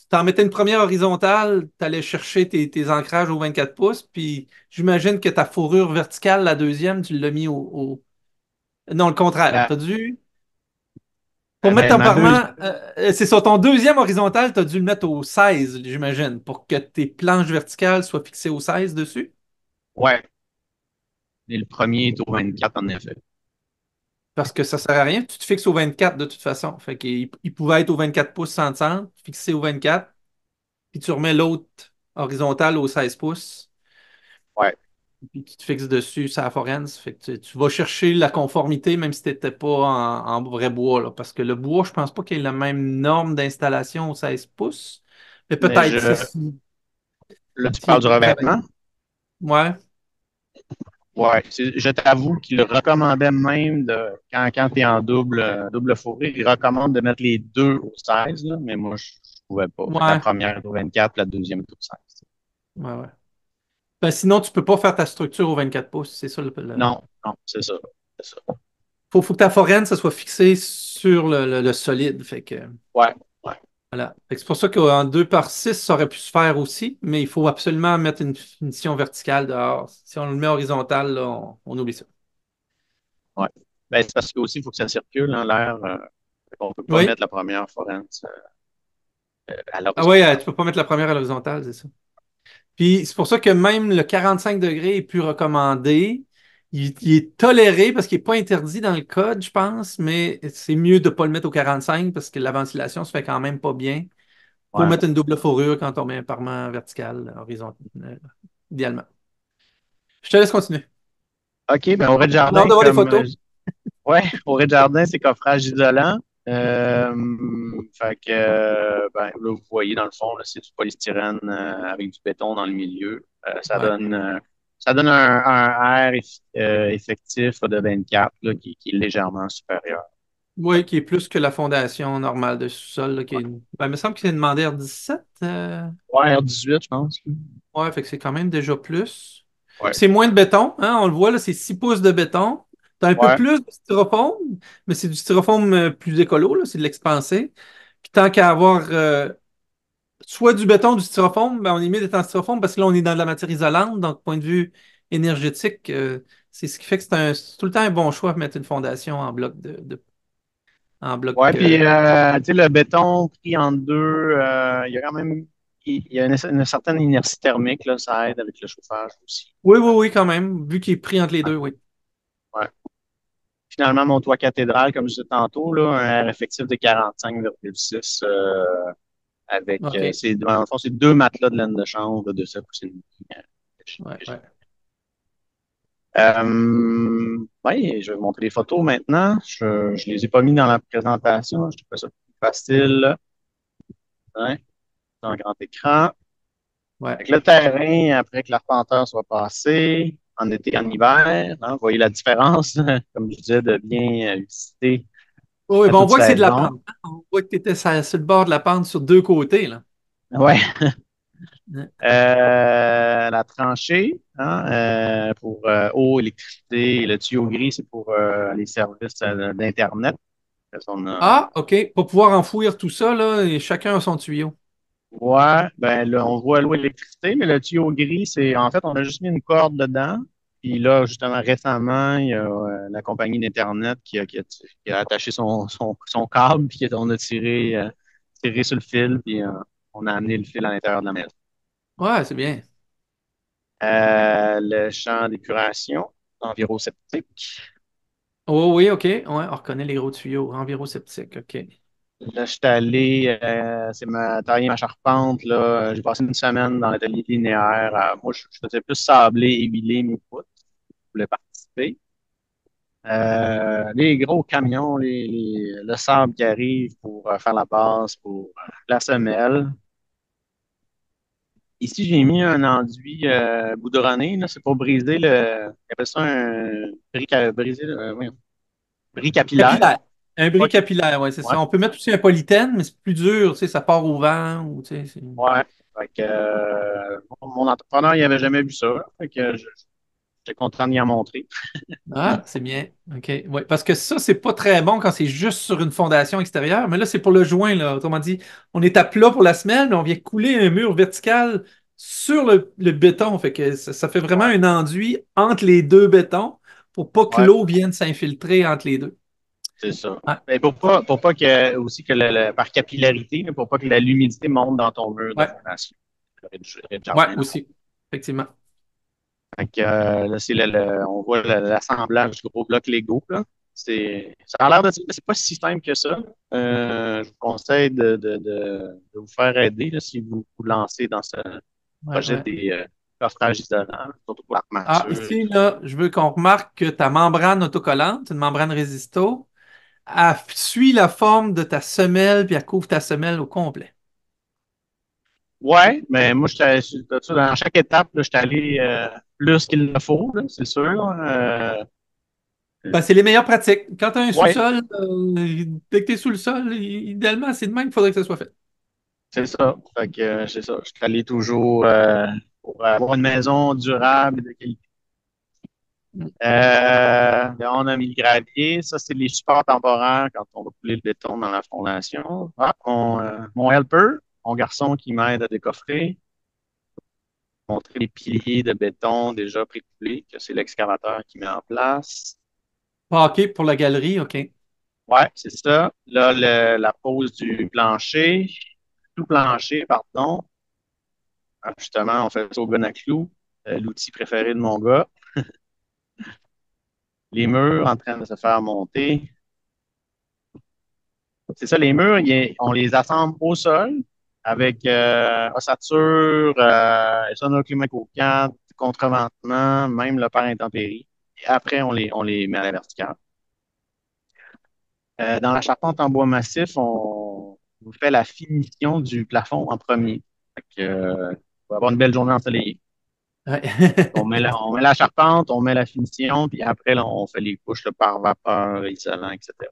t'en mettais une première horizontale, tu allais chercher tes ancrages au 24 pouces, puis j'imagine que ta fourrure verticale, la deuxième, tu l'as mis Non, le contraire. la, T'as dû... Pour mettre ben, ton ma deuxième, parement, c'est sur ton deuxième horizontal, tu as dû le mettre au 16, j'imagine, pour que tes planches verticales soient fixées au 16 dessus. ouais, et le premier est au 24 en effet. Parce que ça sert à rien, tu te fixes au 24 de toute façon. Fait qu'il pouvait être au 24 pouces sans centre, fixé au 24, puis tu remets l'autre horizontal au 16 pouces. Ouais, Puis tu te fixes dessus, ça forense. Fait que tu vas chercher la conformité, même si tu n'étais pas en vrai bois, là, parce que le bois, je pense pas qu'il ait la même norme d'installation au 16 pouces. Mais mais peut-être, c'est là, tu s'il parles du était travaillé. revêtement? Ouais, Ouais, je t'avoue qu'il recommandait même quand tu es en double fourrure, il recommande de mettre les deux au 16, là, mais moi, je pouvais pas. Fait que la ouais, première est au 24, la deuxième est au 16. ouais, ouais. Ben, sinon, tu peux pas faire ta structure au 24 pouces. C'est ça Non, non, c'est ça. C'est ça. Faut que ta forenne, ça soit fixé sur le solide. Fait que, Ouais, ouais. voilà. Fait que c'est pour ça qu'en 2 par 6 ça aurait pu se faire aussi, mais il faut absolument mettre une finition verticale dehors. Si on le met horizontal, là, on oublie ça. Ouais. Ben, c'est parce que aussi, il faut que ça circule, hein, l'air. On ne peut pas Oui. mettre la première forêt à Ah oui, l'horizontale. tu peux pas mettre la première à l'horizontale, c'est ça. Puis c'est pour ça que même le 45 degrés est plus recommandé. Il est toléré parce qu'il n'est pas interdit dans le code, je pense, mais c'est mieux de ne pas le mettre au 45 parce que la ventilation se fait quand même pas bien. Faut Ouais. mettre une double fourrure quand on met un parement vertical, horizontal, idéalement. Je te laisse continuer. OK, ben au On a hâte rez-de-jardin, de voir les photos. ouais, au rez-de-jardin, c'est coffrage isolant. Fait que, ben, là, vous voyez, dans le fond, là, c'est du polystyrène avec du béton dans le milieu. Ouais. Ça donne un air effectif là, de 24 là, qui est légèrement supérieur. Oui, qui est plus que la fondation normale de sous-sol, là, ben, il me semble qu'il est demandé R17. Ouais, R18, je pense. Ouais, fait que c'est quand même déjà plus. Ouais. Puis c'est moins de béton, hein, on le voit, là, c'est 6 pouces de béton. T'as un peu Ouais. plus de styrofoam, mais c'est du styrofoam plus écolo, là, c'est de l'expansé. Puis tant qu'à avoir soit du béton, du styrofoam, ben on est mieux d'être en styrofoam parce que là, on est dans de la matière isolante, donc point de vue énergétique, c'est ce qui fait que c'est tout le temps un bon choix de mettre une fondation en bloc en bloc. Ouais, puis, tu sais, le béton pris en deux, il y a quand même, il y a une certaine inertie thermique, là, ça aide avec le chauffage aussi. Oui, oui, oui, quand même, vu qu'il est pris entre les deux, oui. Ouais. Finalement, mon toit cathédrale, comme je disais tantôt, là, un R effectif de 45,6 avec, OK. dans le fond, c'est deux matelas de laine de chanvre de ça poussée Ouais, ouais. oui, je vais vous montrer les photos maintenant. Je les ai pas mis dans la présentation. Je trouve ça plus facile. Hein, dans un grand écran. Ouais. Avec le terrain, après que l'arpenteur soit passé, en été, en hiver, hein, vous voyez la différence, comme je disais, de bien visiter Oui, oui, à bon, on toute voit que c'est de la saison. pente, hein. On voit que tu étais sur le bord de la pente sur deux côtés, là. Ouais. Ouais. La tranchée, hein, pour eau, électricité, le tuyau gris, c'est pour les services d'Internet. Ah, OK. Pour pouvoir enfouir tout ça, là, et chacun a son tuyau. Ouais, ben là, on voit l'eau électricité, mais le tuyau gris, c'est en fait, on a juste mis une corde dedans. Puis là, justement, récemment, il y a la compagnie d'Internet qui a attaché son câble, puis on a tiré sur le fil, puis on a amené le fil à l'intérieur de la maison. Ouais, c'est bien. Le champ d'épuration, environ septique. Oh, oui, OK. Ouais, on reconnaît les gros tuyaux. Enviroseptique, OK. Là, je suis allé, c'est tailler ma charpente, là. J'ai passé une semaine dans l'atelier linéaire. Moi, je faisais plus sabler et huiler mes poutres. Je voulais participer. Les gros camions, le sable qui arrive pour faire la base, pour la semelle. Ici, j'ai mis un enduit goudronné, là, c'est pour briser ils appellent ça un briser, oui, bris capillaire. Capillaire. Un bris Ouais, capillaire, ouais, c'est ouais, ça. On peut mettre aussi un polythène, mais c'est plus dur, tu sais, ça part au vent. Ou, tu sais, ouais. Fait que, mon entrepreneur, il n'avait jamais vu ça. Fait que j'étais content d'y en montrer. Ah, c'est bien. OK. Ouais, parce que ça, c'est pas très bon quand c'est juste sur une fondation extérieure, mais là, c'est pour le joint, là. Autrement dit, on est à plat pour la semelle, mais on vient couler un mur vertical sur le béton. Fait que ça fait vraiment Ouais, un enduit entre les deux bétons pour pas que ouais, l'eau vienne s'infiltrer entre les deux. c'est ça. Ouais, Mais pour pas aussi que par capillarité, mais pour pas que l'humidité monte dans ton mur de ouais, fondation. Le ouais, rez-de-jardin, là. aussi. Effectivement. Fait que, là, c'est on voit l'assemblage du gros bloc Lego, là. Ça a l'air de dire, mais c'est pas si simple que ça. Je vous conseille de vous faire aider là, si vous vous lancez dans ce Ouais, projet ouais. des coffrages isolants, surtout pour Ah, l'armature et ici, tout. là, je veux qu'on remarque que ta membrane autocollante, une membrane résisto, elle suit la forme de ta semelle puis elle couvre ta semelle au complet. Ouais, mais moi, dans chaque étape, là, j'étais allé plus qu'il le faut, là, c'est sûr. Ben, c'est les meilleures pratiques. Quand tu as un Ouais, sous-sol, dès que tu es sous le sol, idéalement, c'est de même qu'il faudrait que ça soit fait. c'est ça. Fait que c'est ça. Je suis allé toujours pour avoir une maison durable et de qualité. Mm. Là, on a mis le gravier. Ça, c'est les supports temporaires quand on va couler le béton dans la fondation. Ah, mon helper, mon garçon qui m'aide à décoffrer, montrer les piliers de béton déjà pré-coulés, que c'est l'excavateur qui met en place. OK, pour la galerie, OK. Ouais, c'est ça. Là, la pose du plancher, tout plancher, pardon. Ah, justement, on fait ça au gun à clous, l'outil préféré de mon gars. Les murs en train de se faire monter. C'est ça, les murs, on les assemble au sol avec ossature, sonoclimaco 4, contreventement, même le pare intempérie. Et après, on les met à la verticale. Dans la charpente en bois massif, on fait la finition du plafond en premier. Fait que, on va avoir une belle journée ensoleillée. Ouais. On met la charpente, on met la finition, puis après, là, on fait les couches là, par vapeur, isolant, etc.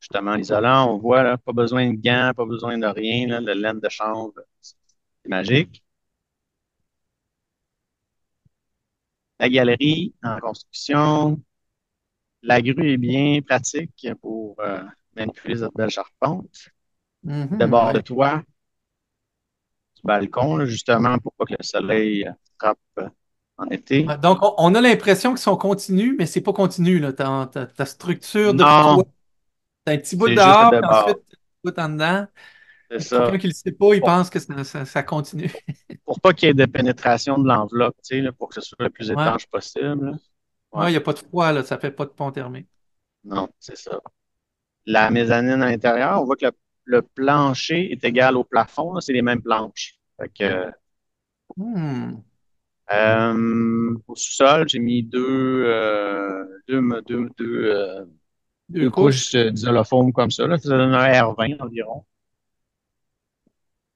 Justement, l'isolant, on voit, là, pas besoin de gants, pas besoin de rien, là, de laine de chanvre, c'est magique. La galerie en construction, la grue est bien pratique pour manipuler cette belle charpente. De Mhm, bord de ouais. toit, du balcon, là, justement, pour pas que le soleil frappe en été. Ouais, donc, on a l'impression qu'ils sont continus, mais c'est pas continu, là. Ta structure de toit, Non, t'as un petit bout c'est juste dehors, de puis bord. ensuite, un petit bout en dedans. C'est ça. Quelqu'un qui le sait pas, il Pour, pense que ça continue. pour pas qu'il y ait de pénétration de l'enveloppe, tu sais, là, pour que ce soit le plus Ouais. étanche possible, là. Ouais, Ouais, il n'y a pas de froid, là. Ça fait pas de pont thermique. non, c'est ça. La mezzanine à l'intérieur, on voit que le plancher est égal au plafond, là, c'est les mêmes planches. Fait que, Hmm. au sous-sol, j'ai mis Deux deux couches. couches d'isolofoam comme ça. Là. Ça donne un R20 environ,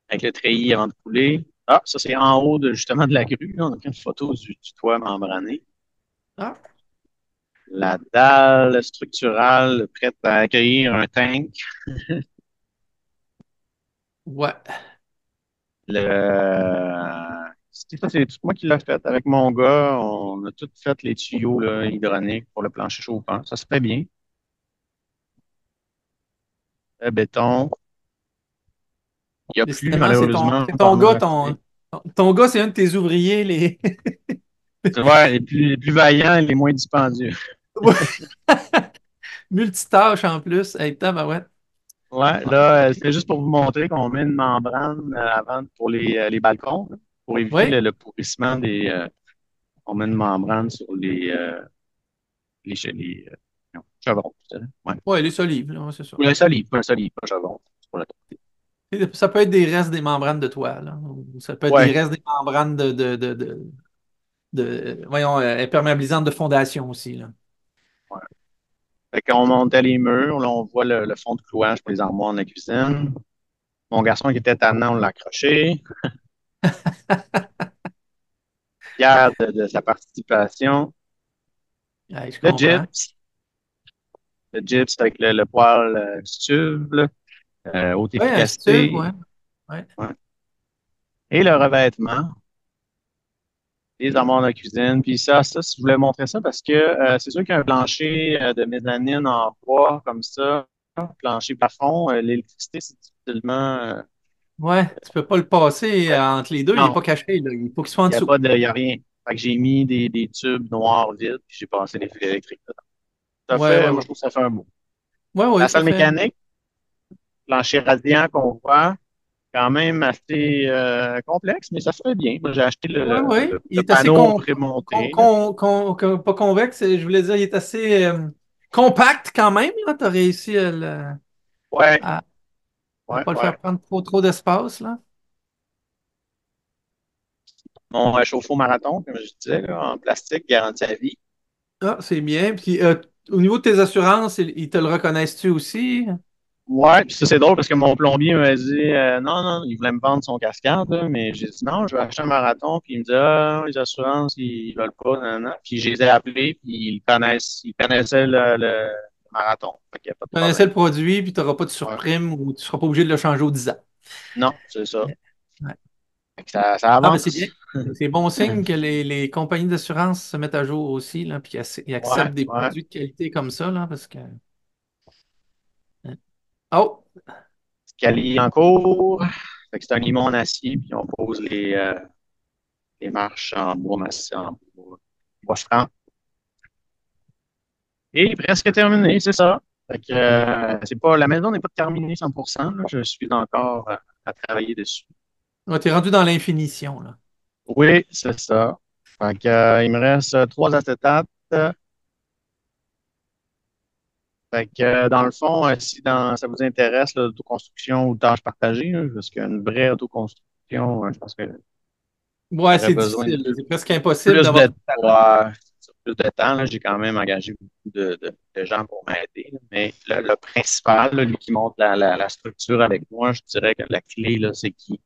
avec le treillis avant de couler. Ah, ça, c'est en haut justement de la grue. Là. On a pris une photo du toit membrané. Ah, La dalle structurale prête à accueillir un tank. ouais. C'est tout moi qui l'ai fait. Avec mon gars, on a tout fait les tuyaux là, hydrauliques pour le plancher chauffant. Ça se fait bien. Le béton. Il a plu, Décidément, c'est malheureusement, c'est ton pendant gars, la fumée. ton gars, c'est un de tes ouvriers, les. Ouais, les plus vaillants et les moins dispendieux. Ouais. Multitâche en plus. Hey, tabarouette. Ouais, Ouais. là, c'est juste pour vous montrer qu'on met une membrane avant pour les balcons, là, pour éviter Oui? le pourrissement on met une membrane sur les non, chevrons, je dirais. Ouais. Oui, les solides, là, ouais, c'est ça. Ou le solive, pas un solive, pas chevrons. C'est pour Ça peut être des restes des membranes de toile, là. Ou ça peut être des ouais, restes des membranes voyons, imperméabilisantes de fondation aussi, là. ouais. Fait qu'on montait les murs, là, on voit le fond de clouage pour les armoires de la cuisine. Mon garçon qui était tannant, on l'a accroché. Fier de sa participation. Ouais, je Le comprends. gyps, le gyps avec le poêle stuve, là, haute Oui, un stub, ouais. efficacité. Ouais. Ouais. Et le revêtement, les armoires de la cuisine. Puis ça, si je voulais montrer ça, parce que c'est sûr qu'un plancher de mezzanine en bois comme ça, plancher plafond, l'électricité, c'est difficilement. Ouais, tu peux pas le passer Ouais. entre les deux, il n'est Non, pas caché, là. Il faut qu'il soit en il n'y a dessous. pas de, il y a rien. Fait que j'ai mis des tubes noirs vides, puis j'ai passé les fils électriques dedans. Ouais, ouais, Moi, ouais. je trouve que ça fait un beau. Ouais, ouais, La ça salle fait. mécanique, plancher radiant qu'on voit, quand même assez complexe, mais ça se fait bien. Moi, j'ai acheté le, Ouais, le, ouais. le- Il le est assez panneau prémonté, là. pas convexe, je voulais dire, il est assez compact quand même, là. Tu as réussi Ouais, à, à ouais, pas le ouais. faire prendre trop d'espace, là. Mon chauffe-eau marathon, comme je disais, là, en plastique, garantie à vie. Ah, c'est bien. Puis au niveau de tes assurances, ils te le reconnaissent-tu aussi? Ouais, puis ça c'est drôle parce que mon plombier m'a dit non, non, il voulait me vendre son cascade, là, mais j'ai dit non, je vais acheter un marathon, puis il me dit ah, les assurances, ils veulent pas, nan, nan. Puis je les ai appelés, puis ils connaissaient le marathon. Fait qu'il n'y a pas de Tu connaissais problème. le produit, puis tu n'auras pas de Ouais. surprime ou tu ne seras pas obligé de le changer aux 10 ans. Non, c'est ça. Ouais. Fait que ça Ah, ben c'est bien. avance. C'est bon signe que les compagnies d'assurance se mettent à jour aussi, là, puis qu'ils Ouais, acceptent des ouais. produits de qualité comme ça, là, parce que. Oh! Escalier en cours. Fait que c'est un limon en acier, puis on pose les marches en bois massif, en bois franc. Et presque terminé, c'est ça. Fait que, c'est pas, la maison n'est pas terminée 100%, là. Je suis encore à travailler dessus. Ouais, t'es rendu dans l'infinition, là. Oui, c'est ça. Fait que, il me reste trois acétates. Fait que, dans le fond, si ça vous intéresse, l'autoconstruction ou tâches partagées, là, parce qu'une vraie autoconstruction, je pense que Ouais, j'aurais c'est besoin de difficile. C'est presque impossible plus d'avoir de, tout le talent. ouais, plus de temps. Là. J'ai quand même engagé beaucoup de gens pour m'aider. Là. Mais le principal, là, lui qui monte la structure avec moi, je dirais que la clé, là, c'est qu'il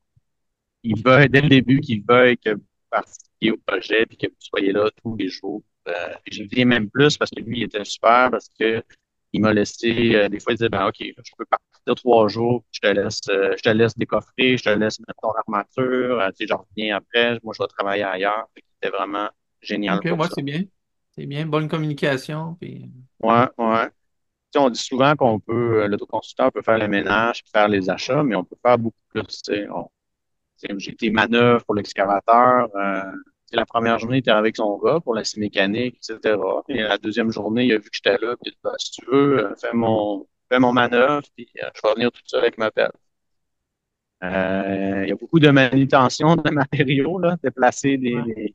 veuille, dès le début, qu'il veuille que vous participiez au projet et que vous soyez là tous les jours. Et j'ai dit même plus parce que lui, il était super parce que il m'a laissé, des fois, il disait, ben, OK, je peux partir 3 jours, je te laisse décoffrer, je te laisse mettre ton armature, tu sais, je reviens après, moi, je vais travailler ailleurs. C'était vraiment génial OK, pour ouais, ça. c'est bien. C'est bien. Bonne communication. Puis... Ouais, ouais. Tu sais, on dit souvent l'autoconstructeur peut faire le ménage, faire les achats, mais on peut faire beaucoup plus. Tu sais. J'ai été manœuvre pour l'excavateur. Tu sais, la première journée, il était avec son gars pour la scie mécanique, etc. Et la deuxième journée, il a vu que j'étais là, puis il a dit, ben, si tu veux, fais mon manœuvre, puis je vais venir tout seul avec ma pelle. Il y a beaucoup de manutention de matériaux, là, déplacer Ouais.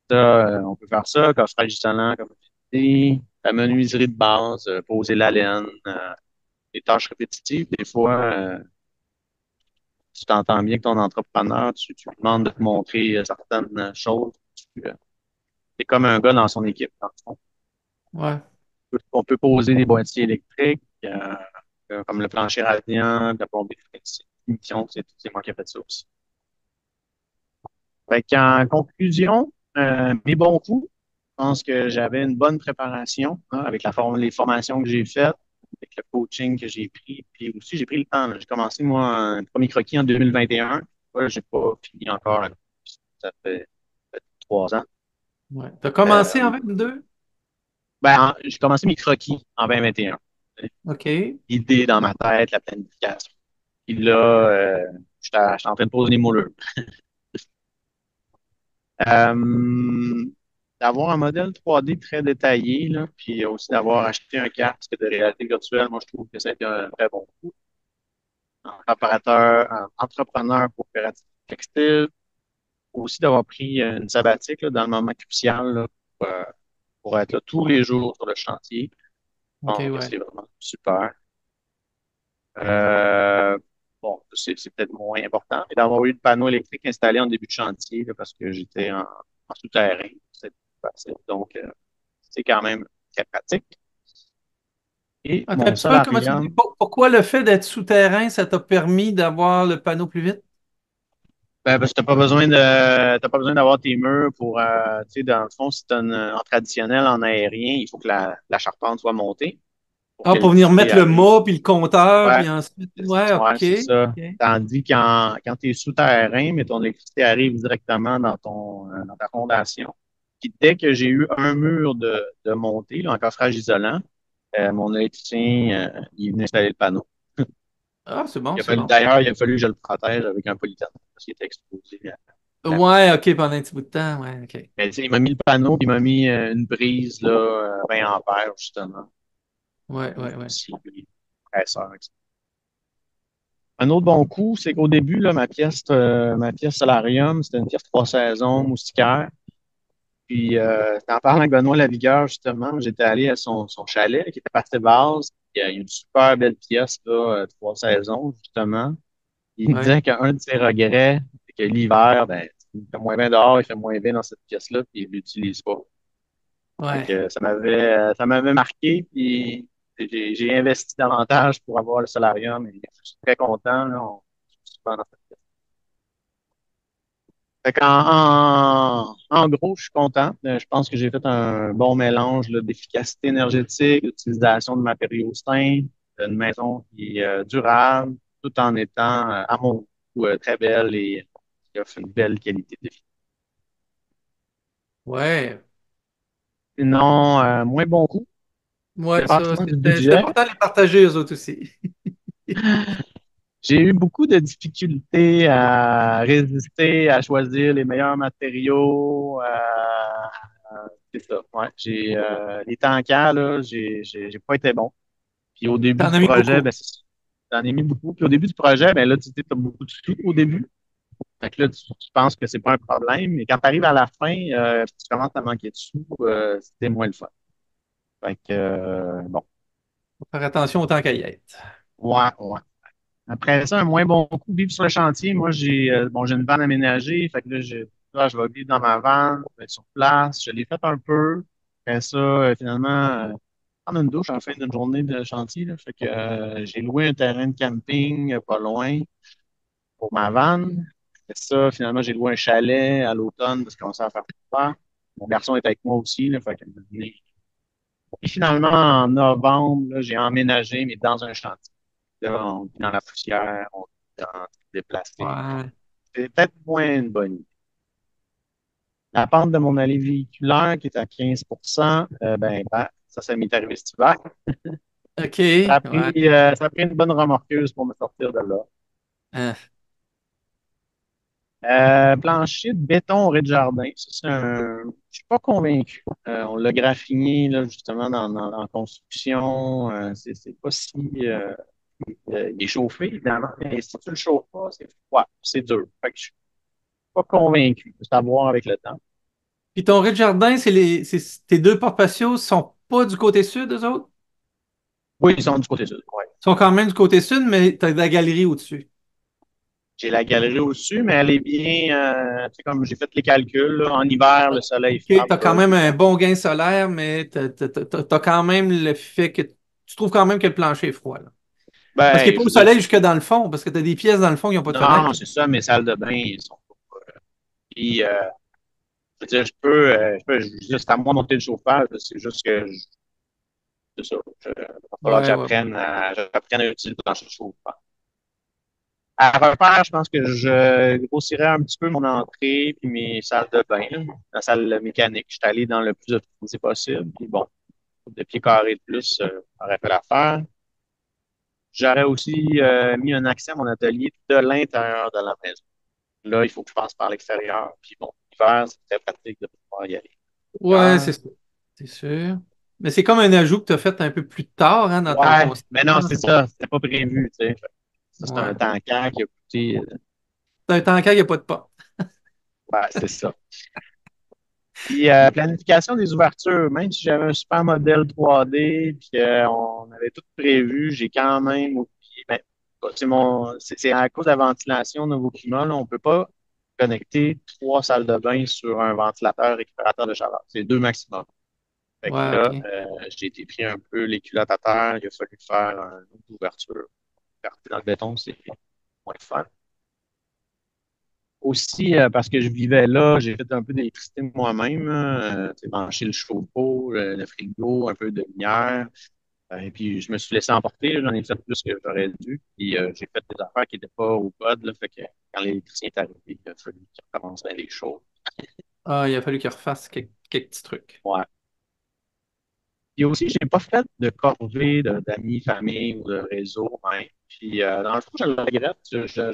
ça, on peut faire ça, coffrage isolant, comme je dit, la menuiserie de base, poser la laine, les tâches répétitives. Des fois, tu t'entends bien que ton entrepreneur, tu lui demandes de te montrer certaines choses. C'est comme un gars dans son équipe, dans le fond. Ouais. On peut poser des boîtiers électriques, comme le plancher radiant, la plomberie de finition, c'est moi qui ai fait ça aussi. Fait qu'en conclusion, mes bons coups, je pense que j'avais une bonne préparation hein, avec les formations que j'ai faites, avec le coaching que j'ai pris, puis aussi j'ai pris le temps. Là. J'ai commencé, moi, un premier croquis en 2021. Ouais, j'ai pas fini encore. Ça fait 3 ans. Ouais. T'as commencé Euh, en 22? j'ai commencé mes croquis en 2021. OK. L'idée dans ma tête, la planification. Puis là, j'étais en train de poser des moulures. Euh, D'avoir un modèle 3D très détaillé, là, puis aussi d'avoir acheté un casque de réalité virtuelle, moi, je trouve que c'était un très bon coup. Un entrepreneur coopératif textile, aussi d'avoir pris une sabbatique là, dans le moment crucial là, pour être là tous les jours sur le chantier. Je OK, pense que ouais. c'est vraiment super. Euh, bon, c'est peut-être moins important, mais d'avoir eu le panneau électrique installé en début de chantier là, parce que j'étais en souterrain, c'est plus facile. Donc, c'est quand même très pratique. Et Attends un mon petit peu, comment tu dis? solarium, Pourquoi le fait d'être souterrain, ça t'a permis d'avoir le panneau plus vite? ben, parce que t'as pas besoin d'avoir tes murs pour, tu sais, dans le fond, si tu en traditionnel, en aérien, il faut que la charpente soit montée pour Ah, que pour venir l'électricité mettre le arrive. mât, puis le compteur, Ouais, puis ensuite. Ouais, ouais, OK. c'est ça. OK. Tandis quand tu es souterrain, mais ton électricité arrive directement dans ta fondation. Puis dès que j'ai eu un mur de montée, là, en coffrage isolant, mon électricien, il est venu installer le panneau. Ah, c'est bon, c'est bon. D'ailleurs, il a fallu que je le protège avec un polythène parce qu'il était exposé à la pluie. Ouais, OK, pendant un petit bout de temps, ouais, OK. Mais, tu sais, il m'a mis le panneau, puis il m'a mis une prise là, 20 ampères, justement. Ouais, ouais, ouais. Aussi, puis, compresseur, etc. Un autre bon coup, c'est qu'au début, là, ma pièce solarium, c'était une pièce 3 saisons moustiquaire. Puis, en parlant avec Benoît Lavigueur, justement, j'étais allé à son chalet, qui était assez basse. Il y a une super belle pièce, là, 3 saisons, justement. Il Ouais, disait qu'un de ses regrets, c'est que l'hiver, ben, il fait moins bien dehors, il fait moins bien dans cette pièce-là, puis il ne l'utilise pas. Fait ouais. que ça m'avait marqué, puis j'ai investi davantage pour avoir le solarium et je suis très content. Là, je suis souvent dans cette pièce. Fait en gros, je suis content. Je pense que j'ai fait un bon mélange là, d'efficacité énergétique, d'utilisation de matériaux sains, d'une maison qui est durable, tout en étant, à mon goût, très belle et qui offre une belle qualité de vie. Ouais, Sinon, moins bon coup, ouais, ça, dépassement du c'était budget. important de les partager, eux autres aussi. J'ai eu beaucoup de difficultés à résister, à choisir les meilleurs matériaux, c'est ça. Ouais, les tankers, là, j'ai pas été bon. Puis au début T'en du as mis projet, beaucoup. ben, j'en ai mis beaucoup. Puis au début du projet, ben là, tu sais, t'as beaucoup de sous au début. Fait que là, tu penses que c'est pas un problème. Mais quand tu arrives à la fin, tu commences à manquer de sous, c'était moins le fun. Fait que, bon, Faut faire attention autant qu'à y être. ouais, ouais. Après ça, un moins bon coup, vivre sur le chantier. Moi, j'ai une vanne aménagée. Fait que là, je vais vivre dans ma vanne, je vais être sur place. Je l'ai fait un peu. Après ça, finalement, prendre une douche en fin d'une journée de chantier, là. Fait que, j'ai loué un terrain de camping pas loin pour ma vanne. Après ça, finalement, j'ai loué un chalet à l'automne parce qu'on commençait à faire froid. Mon garçon est avec moi aussi, là. Fait que, et finalement, en novembre, là, j'ai emménagé, mais dans un chantier. Là, on est dans la poussière, on est dans déplacé. Ouais. C'est peut-être moins une bonne idée. La pente de mon allée véhiculaire, qui est à 15 ben, ça m'est arrivé cet hiver. OK. Ouais. Ça a pris une bonne remorqueuse pour me sortir de là. Euh, Plancher de béton au rez-de-jardin, ça, je suis pas convaincu. On l'a graffiné, là, justement, dans la construction. C'est pas si, il est chauffé, évidemment, mais si tu le chauffes pas, c'est froid, c'est dur. Fait que je suis pas convaincu. C'est à voir avec le temps. Puis ton rez-de-jardin, tes deux portes patios sont pas du côté sud, eux autres? Oui, ils sont du côté sud. Ouais. Ils sont quand même du côté sud, mais t'as de la galerie au-dessus. J'ai la galerie au-dessus, mais elle est bien, tu sais, comme j'ai fait les calculs, là, en hiver, le soleil OK, frappe, t'as quand même j'ai un pas. bon gain solaire, mais t'as quand même le fait que tu trouves quand même que le plancher est froid, là. Parce qu'il n'est Ben, pas je au veux dire, soleil jusque dans le fond, parce que tu as des pièces dans le fond qui n'ont pas de non, fenêtre. c'est ça, mes salles de bain, ils sont pas. Puis, je veux dire, juste à moi monter le chauffage, c'est juste que, c'est ça, il va falloir que Ouais, ouais, ouais. j'apprenne à utiliser le plancher de chauffage. À refaire, je pense que je grossirais un petit peu mon entrée puis mes salles de bain, là. La salle mécanique. Je suis allé dans le plus optimisé possible. Puis bon, de pieds carrés de plus, aurait fait l'affaire. J'aurais aussi mis un accès à mon atelier de l'intérieur de la maison. Là, il faut que je passe par l'extérieur. Puis bon, l'hiver, c'est très pratique de pouvoir y aller. Ouais, c'est sûr. C'est sûr. Mais c'est comme un ajout que tu as fait un peu plus tard hein, dans ton Ouais, mais non, conception. c'est ça. C'était pas prévu, tu sais. Ça, c'est un Ouais. tanker qui a coûté. C'est un tanker, il n'y a pas de pas. Ouais, c'est ça. Puis, planification des ouvertures, même si j'avais un super modèle 3D, puis on avait tout prévu, j'ai quand même oublié. Ben, c'est à cause de la ventilation de vos climats, là, on peut pas connecter trois salles de bain sur un ventilateur récupérateur de chaleur. C'est deux maximum. Fait que Ouais, là, OK. j'ai été pris un peu les culottes à terre, il a fallu faire une autre ouverture. Faire dans le béton, c'est moins fun. Aussi, parce que je vivais là, j'ai fait un peu d'électricité moi-même, tu sais, brancher le chauffe-eau, le frigo, un peu de lumière. Et puis, je me suis laissé emporter, j'en ai fait plus que j'aurais dû. Puis, j'ai fait des affaires qui n'étaient pas au code, là, fait que quand l'électricien est arrivé, il a fallu qu'il recommence bien les choses. Ah, il a fallu qu'il refasse quelques petits trucs. Ouais. Puis aussi, j'ai pas fait de corvée d'amis, famille ou de réseau, même. Puis, dans le fond, je le regrette.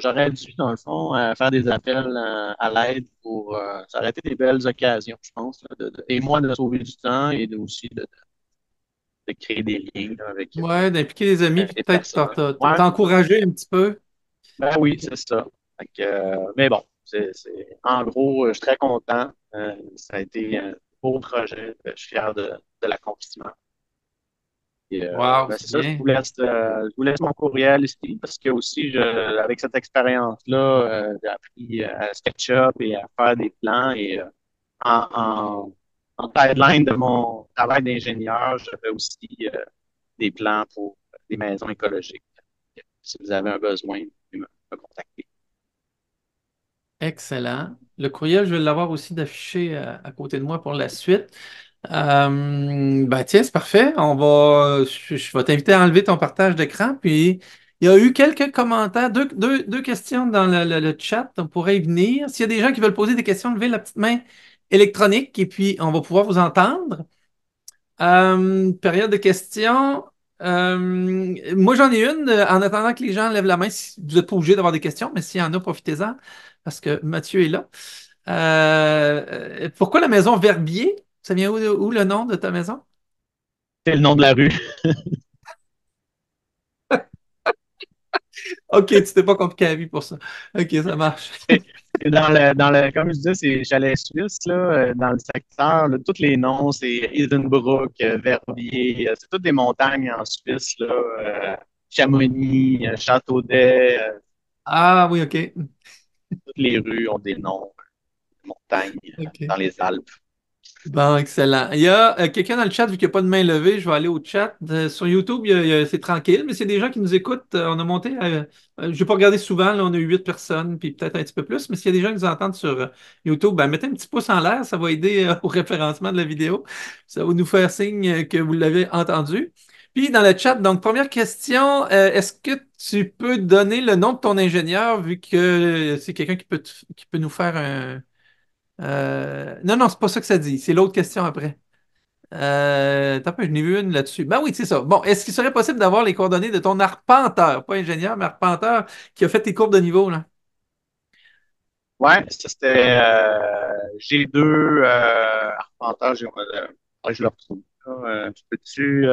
J'aurais dû, dans le fond, faire des appels à l'aide pour ça aurait été des belles occasions, je pense, là, et moi de sauver du temps et aussi de créer des liens là, avec Ouais, d'impliquer les amis, puis des peut-être personnes. Ouais, t'encourager un petit peu. ben oui, c'est ça. Fait que, mais bon, en gros, je suis très content. Ça a été un beau projet. Je suis fier de l'accomplissement. Et, Wow, ben, c'est c'est ça, bien. je vous laisse mon courriel ici parce que aussi, avec cette expérience-là, j'ai appris à SketchUp et à faire des plans et en, en, en guideline de mon travail d'ingénieur, j'avais aussi des plans pour des maisons écologiques. Si vous avez un besoin, vous pouvez me contacter. Excellent. Le courriel, je vais l'avoir aussi d'affiché à côté de moi pour la suite. Ben tiens, c'est parfait. Je vais t'inviter à enlever ton partage d'écran. Puis, il y a eu quelques commentaires, deux questions dans le chat. On pourrait y venir. S'il y a des gens qui veulent poser des questions, levez la petite main électronique et puis on va pouvoir vous entendre. Période de questions. Moi, j'en ai une. En attendant que les gens lèvent la main, vous n'êtes pas obligé d'avoir des questions, mais s'il y en a, profitez-en parce que Mathieu est là. Pourquoi la maison Verbier? Ça vient où le nom de ta maison? C'est le nom de la rue. OK, tu t'es pas compliqué la vie pour ça. OK, ça marche. C'est comme je disais, c'est chalet suisse, là, dans le secteur, là, tous les noms, c'est Isenbrook, Verbier, c'est toutes des montagnes en Suisse, là, Chamonix, Châteaudet, Ah oui, OK. toutes les rues ont des noms de montagnes OK. dans les Alpes. Bon, excellent. Il y a quelqu'un dans le chat, vu qu'il n'y a pas de main levée, je vais aller au chat. Sur YouTube, c'est tranquille, mais c'est des gens qui nous écoutent. On a monté, je n'ai pas regardé souvent, là, on a eu 8 personnes, puis peut-être un petit peu plus, mais s'il y a des gens qui nous entendent sur YouTube, ben, mettez un petit pouce en l'air, ça va aider au référencement de la vidéo. Ça va nous faire signe que vous l'avez entendu. Puis dans le chat, donc première question, est-ce que tu peux donner le nom de ton ingénieur, vu que c'est quelqu'un qui peut nous faire un non, non, c'est pas ça que ça dit. C'est l'autre question après. Attends un peu, je n'ai vu une là-dessus. Ben oui, c'est ça. Bon, est-ce qu'il serait possible d'avoir les coordonnées de ton arpenteur, pas ingénieur, mais arpenteur, qui a fait tes courbes de niveau, là? Ouais, ça c'était G2 Arpenteur. Je le retrouve. Là. Tu peux-tu.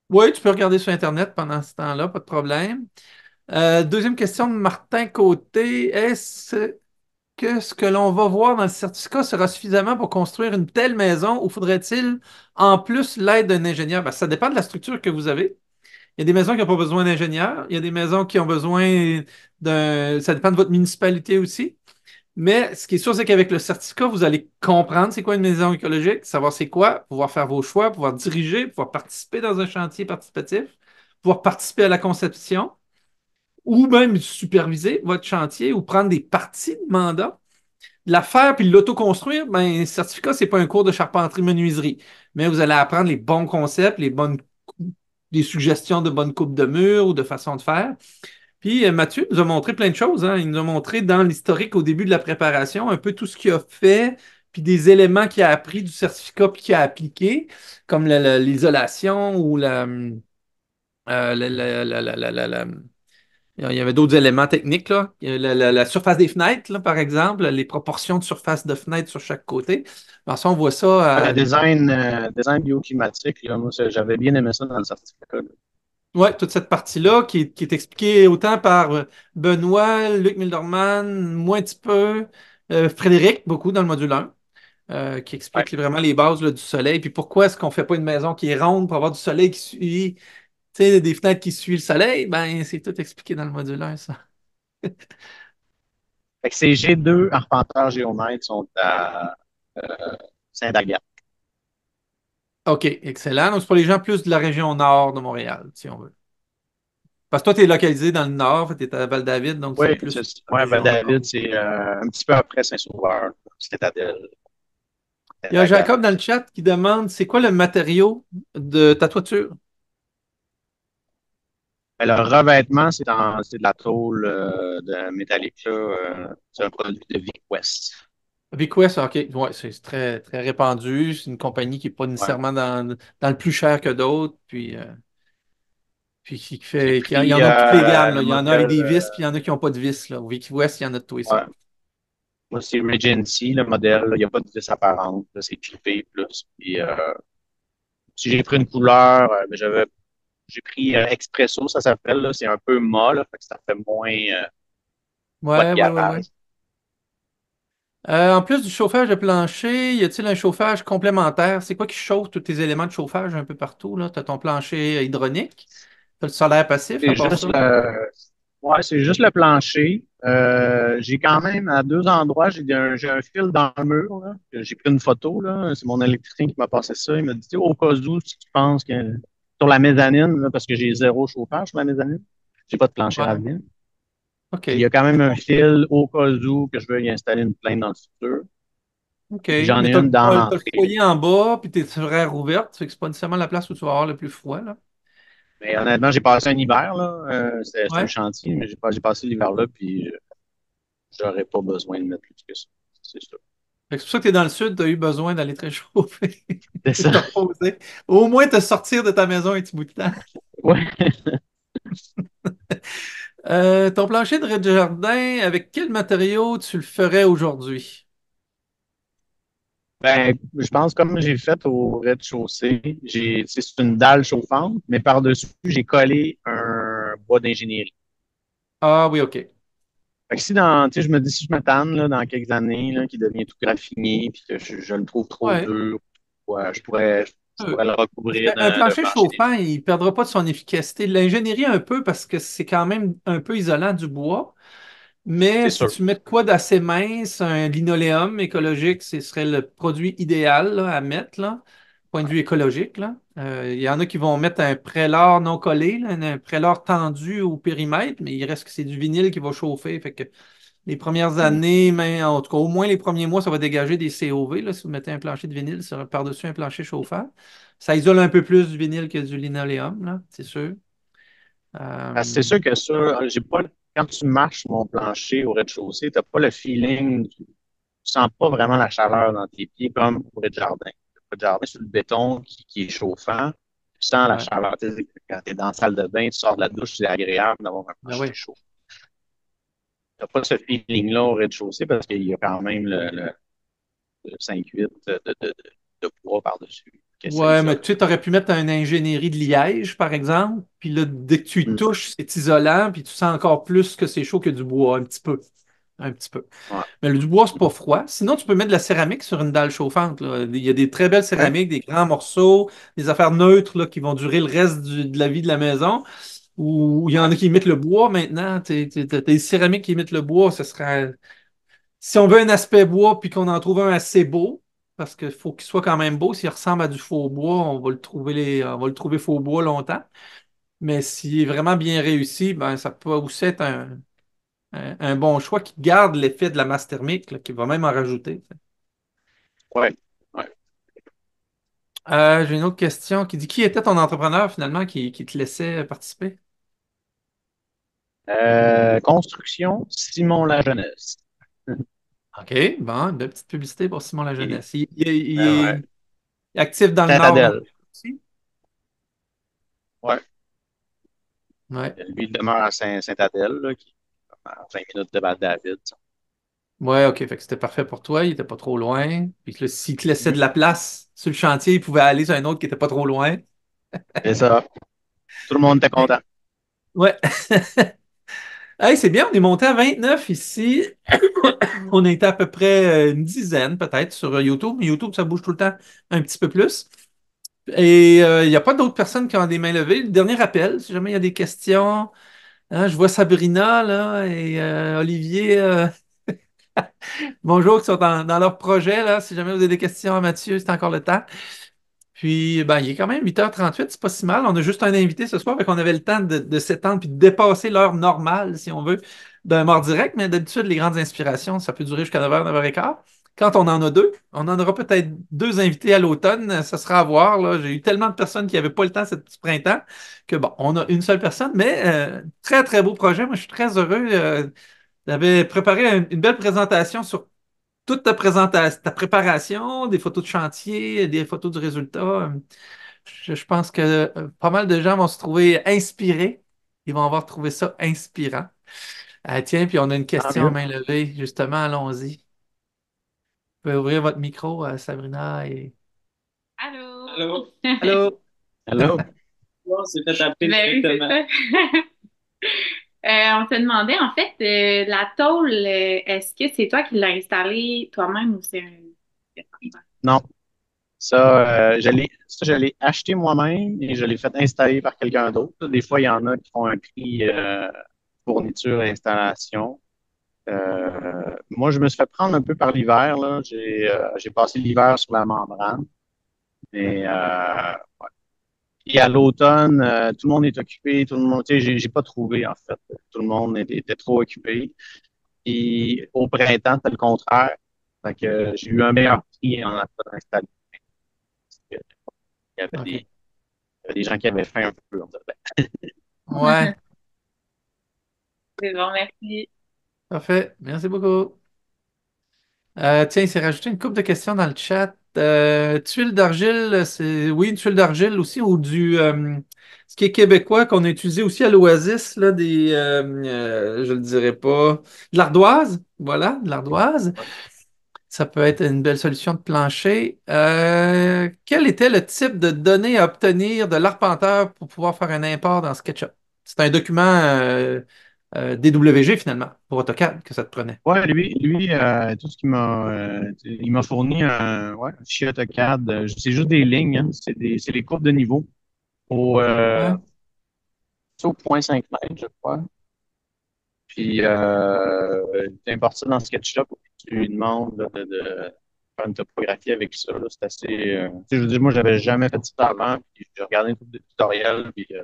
Oui, tu peux regarder sur Internet pendant ce temps-là, pas de problème. Deuxième question de Martin Côté. Est-ce que ce que l'on va voir dans le certificat sera suffisamment pour construire une telle maison ou faudrait-il en plus l'aide d'un ingénieur? Ben, ça dépend de la structure que vous avez. Il y a des maisons qui n'ont pas besoin d'ingénieurs. Il y a des maisons qui ont besoin d'un. Ça dépend de votre municipalité aussi. Mais ce qui est sûr, c'est qu'avec le certificat, vous allez comprendre c'est quoi une maison écologique, savoir c'est quoi, pouvoir faire vos choix, pouvoir diriger, pouvoir participer dans un chantier participatif, pouvoir participer à la conception ou même superviser votre chantier ou prendre des parties de mandat. La faire puis l'autoconstruire, ben, un certificat, c'est pas un cours de charpenterie-menuiserie. Mais vous allez apprendre les bons concepts, les suggestions de bonnes coupes de mur ou de façon de faire. Puis Mathieu nous a montré plein de choses, hein. Il nous a montré dans l'historique au début de la préparation un peu tout ce qu'il a fait, puis des éléments qu'il a appris du certificat puis qu'il a appliqué, comme l'isolation ou il y avait d'autres éléments techniques, là. La surface des fenêtres, là, par exemple, les proportions de surface de fenêtres sur chaque côté. Alors ça, on voit ça. Le design bioclimatique, là, moi, j'avais bien aimé ça dans le certificat. Là. Oui, toute cette partie-là qui est expliquée autant par Benoît, Luc Milderman, moi un petit peu, Frédéric, beaucoup dans le module 1, qui Ouais. explique vraiment les bases là, du soleil, puis pourquoi est-ce qu'on ne fait pas une maison qui est ronde pour avoir du soleil qui suit, tu sais, des fenêtres qui suivent le soleil, ben c'est tout expliqué dans le module 1, ça. Fait que ces G2 arpenteurs géomètres sont à Saint-Agathe. OK, excellent. Donc, c'est pour les gens plus de la région nord de Montréal, si on veut. Parce que toi, tu es localisé dans le nord, tu es à Val-David, donc c'est Oui, plus la ouais, ben, région nord. David, c'est un petit peu après Saint-Sauveur, Citadelle, Il y a Saint-Agathe. Jacob dans le chat qui demande c'est quoi le matériau de ta toiture? Ben, le revêtement, c'est de la tôle de métallique. Là, c'est un produit de VicWest. VQuest, OK. Ouais, c'est très, très répandu. C'est une compagnie qui n'est pas Ouais. nécessairement dans le plus cher que d'autres. Puis J'ai il y pris en a toutes les gammes, là. le Il y en a avec modèle. des vis, puis il y en a qui n'ont pas de vis, là. Au VQuest, il y en a de tout et ça. Ouais. Moi, c'est Regency, le modèle. Il n'y a pas de vis apparente. Là, c'est clippé plus. Puis, si j'ai pris une couleur, ben, j'ai pris Expresso, ça s'appelle. Là, c'est un peu mat, là, fait que ça fait moins boîte Ouais, de ouais, ouais, ouais. garage. En plus du chauffage de plancher, y a-t-il un chauffage complémentaire? C'est quoi qui chauffe tous tes éléments de chauffage un peu partout, là? Tu as ton plancher hydraulique, tu as le solaire passif, à C'est part juste ça? ouais, c'est juste le plancher. J'ai quand même à deux endroits, j'ai un fil dans le mur. Là, que j'ai pris une photo. Là. C'est mon électricien qui m'a passé ça. Il m'a dit, tu sais, au cas où, si tu penses que sur la mezzanine, là, parce que j'ai zéro chauffage sur la mezzanine, j'ai pas de plancher à Ouais. venir. Puis il y OK. a quand même un fil au cas où que je veux y installer une plainte dans le futur. OK. Puis j'en Mais ai t'as, une dans t'as le l'entrée. foyer en bas, puis tes serrures ouvertes, fait que c'est pas nécessairement la place où tu vas avoir le plus froid, là. Mais honnêtement, j'ai passé un hiver, là. C'était un Ouais. chantier, mais j'ai passé l'hiver là, puis j'aurais pas besoin de mettre plus que ça. C'est sûr. Fait que c'est pour ça que tu es dans le sud, tu as eu besoin d'aller te réchauffer C'est et te ça. reposer. Au moins te sortir de ta maison un petit bout de temps. Ouais. Ton plancher de rez-de-jardin, avec quel matériau tu le ferais aujourd'hui? Ben, je pense comme j'ai fait au rez-de-chaussée, c'est une dalle chauffante, mais par-dessus, j'ai collé un bois d'ingénierie. Ah oui, OK. Fait que si tu sais, je me dis si je m'attends là, dans quelques années, là, qu'il devient tout graffiné, puis que je le trouve trop Ouais. dur, ouais, je pourrais le Parce recouvrir qu'un de plancher plancher chauffant, neige. il ne perdra pas de son efficacité. L'ingénierie un peu parce que c'est quand même un peu isolant du bois. Mais C'est si sûr. tu mets de quoi d'assez mince, un linoléum écologique, ce serait le produit idéal là, à mettre, là, point de vue écologique, là. Il y en a qui vont mettre un prélat non collé, là, un prélat tendu au périmètre, mais il reste que c'est du vinyle qui va chauffer. Fait que les premières Mm. années, mais en tout cas, au moins les premiers mois, ça va dégager des COV, là, si vous mettez un plancher de vinyle par-dessus un plancher chauffant. Ça isole un peu plus du vinyle que du linoléum, là, c'est sûr. Parce que c'est Euh, sûr que ça, j'ai pas, quand tu marches mon plancher au rez-de-chaussée, tu n'as pas le feeling, tu sens pas vraiment la chaleur dans tes pieds comme au rez-de-jardin. Le rez-de-jardin, c'est le béton qui est chauffant. Tu sens la ouais, chaleur. Tu sais, quand tu es dans la salle de bain, tu sors de la douche, c'est agréable d'avoir un ben plancher oui. chaud. Tu n'as pas ce feeling-là au rez-de-chaussée parce qu'il y a quand même le 5-8 de poids par-dessus, que ça Ouais, mais isole. tu sais, tu aurais pu mettre une ingénierie de liège, par exemple, puis là, dès que tu y Mm. touches, c'est isolant, puis tu sens encore plus que c'est chaud que du bois, un petit peu. Un petit peu. Ouais. Mais le du bois, c'est pas froid. Sinon, tu peux mettre de la céramique sur une dalle chauffante, là. Il y a des très belles Ouais. céramiques, des grands morceaux, des affaires neutres là, qui vont durer le reste de la vie de la maison. Ou il y en Ouais. a qui imitent le bois maintenant. T'as des céramiques qui imitent le bois, ce serait. Si on veut un aspect bois puis qu'on en trouve un assez beau, parce qu'il faut qu'il soit quand même beau, s'il ressemble à du faux bois, on va le trouver faux bois longtemps. Mais s'il est vraiment bien réussi, ben, ça peut aussi être un bon choix qui garde l'effet de la masse thermique, là, qui va même en rajouter. Ouais. Ouais. J'ai une autre question qui dit qui était ton entrepreneur finalement qui te laissait participer? Construction, Simon Lajeunesse. OK, bon, une belle petite publicité pour Simon Et, Lajeunesse. Il ouais. est actif dans le Nord Saint-Adèle. Montréal aussi? Ouais. Ouais. Lui, il demeure à Saint-Adèle, là, qui est à 20 minutes de Val-David. Ouais, OK, fait que c'était parfait pour toi, il était pas trop loin. Puis que là, s'il te laissait Mhm. de la place sur le chantier, il pouvait aller sur un autre qui était pas trop loin. C'est ça. Tout le monde était Hey, content. ouais. Hey, c'est bien, on est monté à 29 ici. On était à peu près une dizaine peut-être sur YouTube. Mais YouTube, ça bouge tout le temps un petit peu plus. Et il n'y a pas d'autres personnes qui ont des mains levées. Le dernier rappel, si jamais il y a des questions. Hein, je vois Sabrina là, et Olivier, bonjour, qui sont dans leur projet. Là. Si jamais vous avez des questions à Mathieu, c'est encore le temps. Puis, ben, il est quand même 8h38, c'est pas si mal. On a juste un invité ce soir, fait qu'on avait le temps de s'étendre puis de dépasser l'heure normale, si on veut, d'un mort direct. Mais d'habitude, les grandes inspirations, ça peut durer jusqu'à 9h, 9h15. Quand on en a deux, on en aura peut-être deux invités à l'automne. Ça sera à voir, là. J'ai eu tellement de personnes qui n'avaient pas le temps ce printemps que, bon, on a une seule personne, mais très, très beau projet. Moi, je suis très heureux. J'avais préparé une belle présentation sur toute ta présentation, ta préparation, des photos de chantier, des photos du résultat. Je pense que pas mal de gens vont se trouver inspirés. Ils vont avoir trouvé ça inspirant. Tiens, puis on a une Tant question à mieux. main levée. Justement, allons-y. Vous pouvez ouvrir votre micro, Sabrina. Allô? Allô? Allô? Hello. On s'est fait appeler ben oui, c'est directement. Ça. On te demandait, en fait, la tôle, est-ce que c'est toi qui l'as installée toi-même ou c'est un... Non. Ça, je l'ai acheté moi-même et je l'ai fait installer par quelqu'un d'autre. Des fois, il y en a qui font un prix fourniture et installation. Moi, je me suis fait prendre un peu par l'hiver, là. J'ai passé l'hiver sur la membrane. Mais et à l'automne, tout le monde est occupé, tout le monde, tu sais, j'ai pas trouvé en fait. Tout le monde était trop occupé. Et au printemps, c'était le contraire. Fait que j'ai eu un meilleur prix en achat installé. Il y avait des, OK. il y avait des gens qui avaient faim un peu. On dirait. Ouais, C'est bon, merci. parfait. Merci beaucoup. Tiens, il s'est rajouté une couple de questions dans le chat. Tuile d'argile, c'est oui, une tuile d'argile aussi, ou du ce qui est québécois qu'on a utilisé aussi à l'Oasis, là, je le dirais pas. De l'ardoise, voilà, de l'ardoise. Ça peut être une belle solution de plancher. Quel était le type de données à obtenir de l'arpenteur pour pouvoir faire un import dans SketchUp? C'est un document DWG finalement, pour AutoCAD que ça te prenait. Ouais, lui, tout ce qu'il il m'a fourni un fichier AutoCAD. C'est juste des lignes, hein. C'est les courbes de niveau Ouais. au 0,5 mètres, je crois. Puis, tu importes ça dans SketchUp, puis tu lui demandes là, de faire une topographie avec ça. Là. C'est assez. Tu sais, je veux dire, moi, j'avais jamais fait ça avant, puis j'ai regardé un peu de tutoriels, puis c'est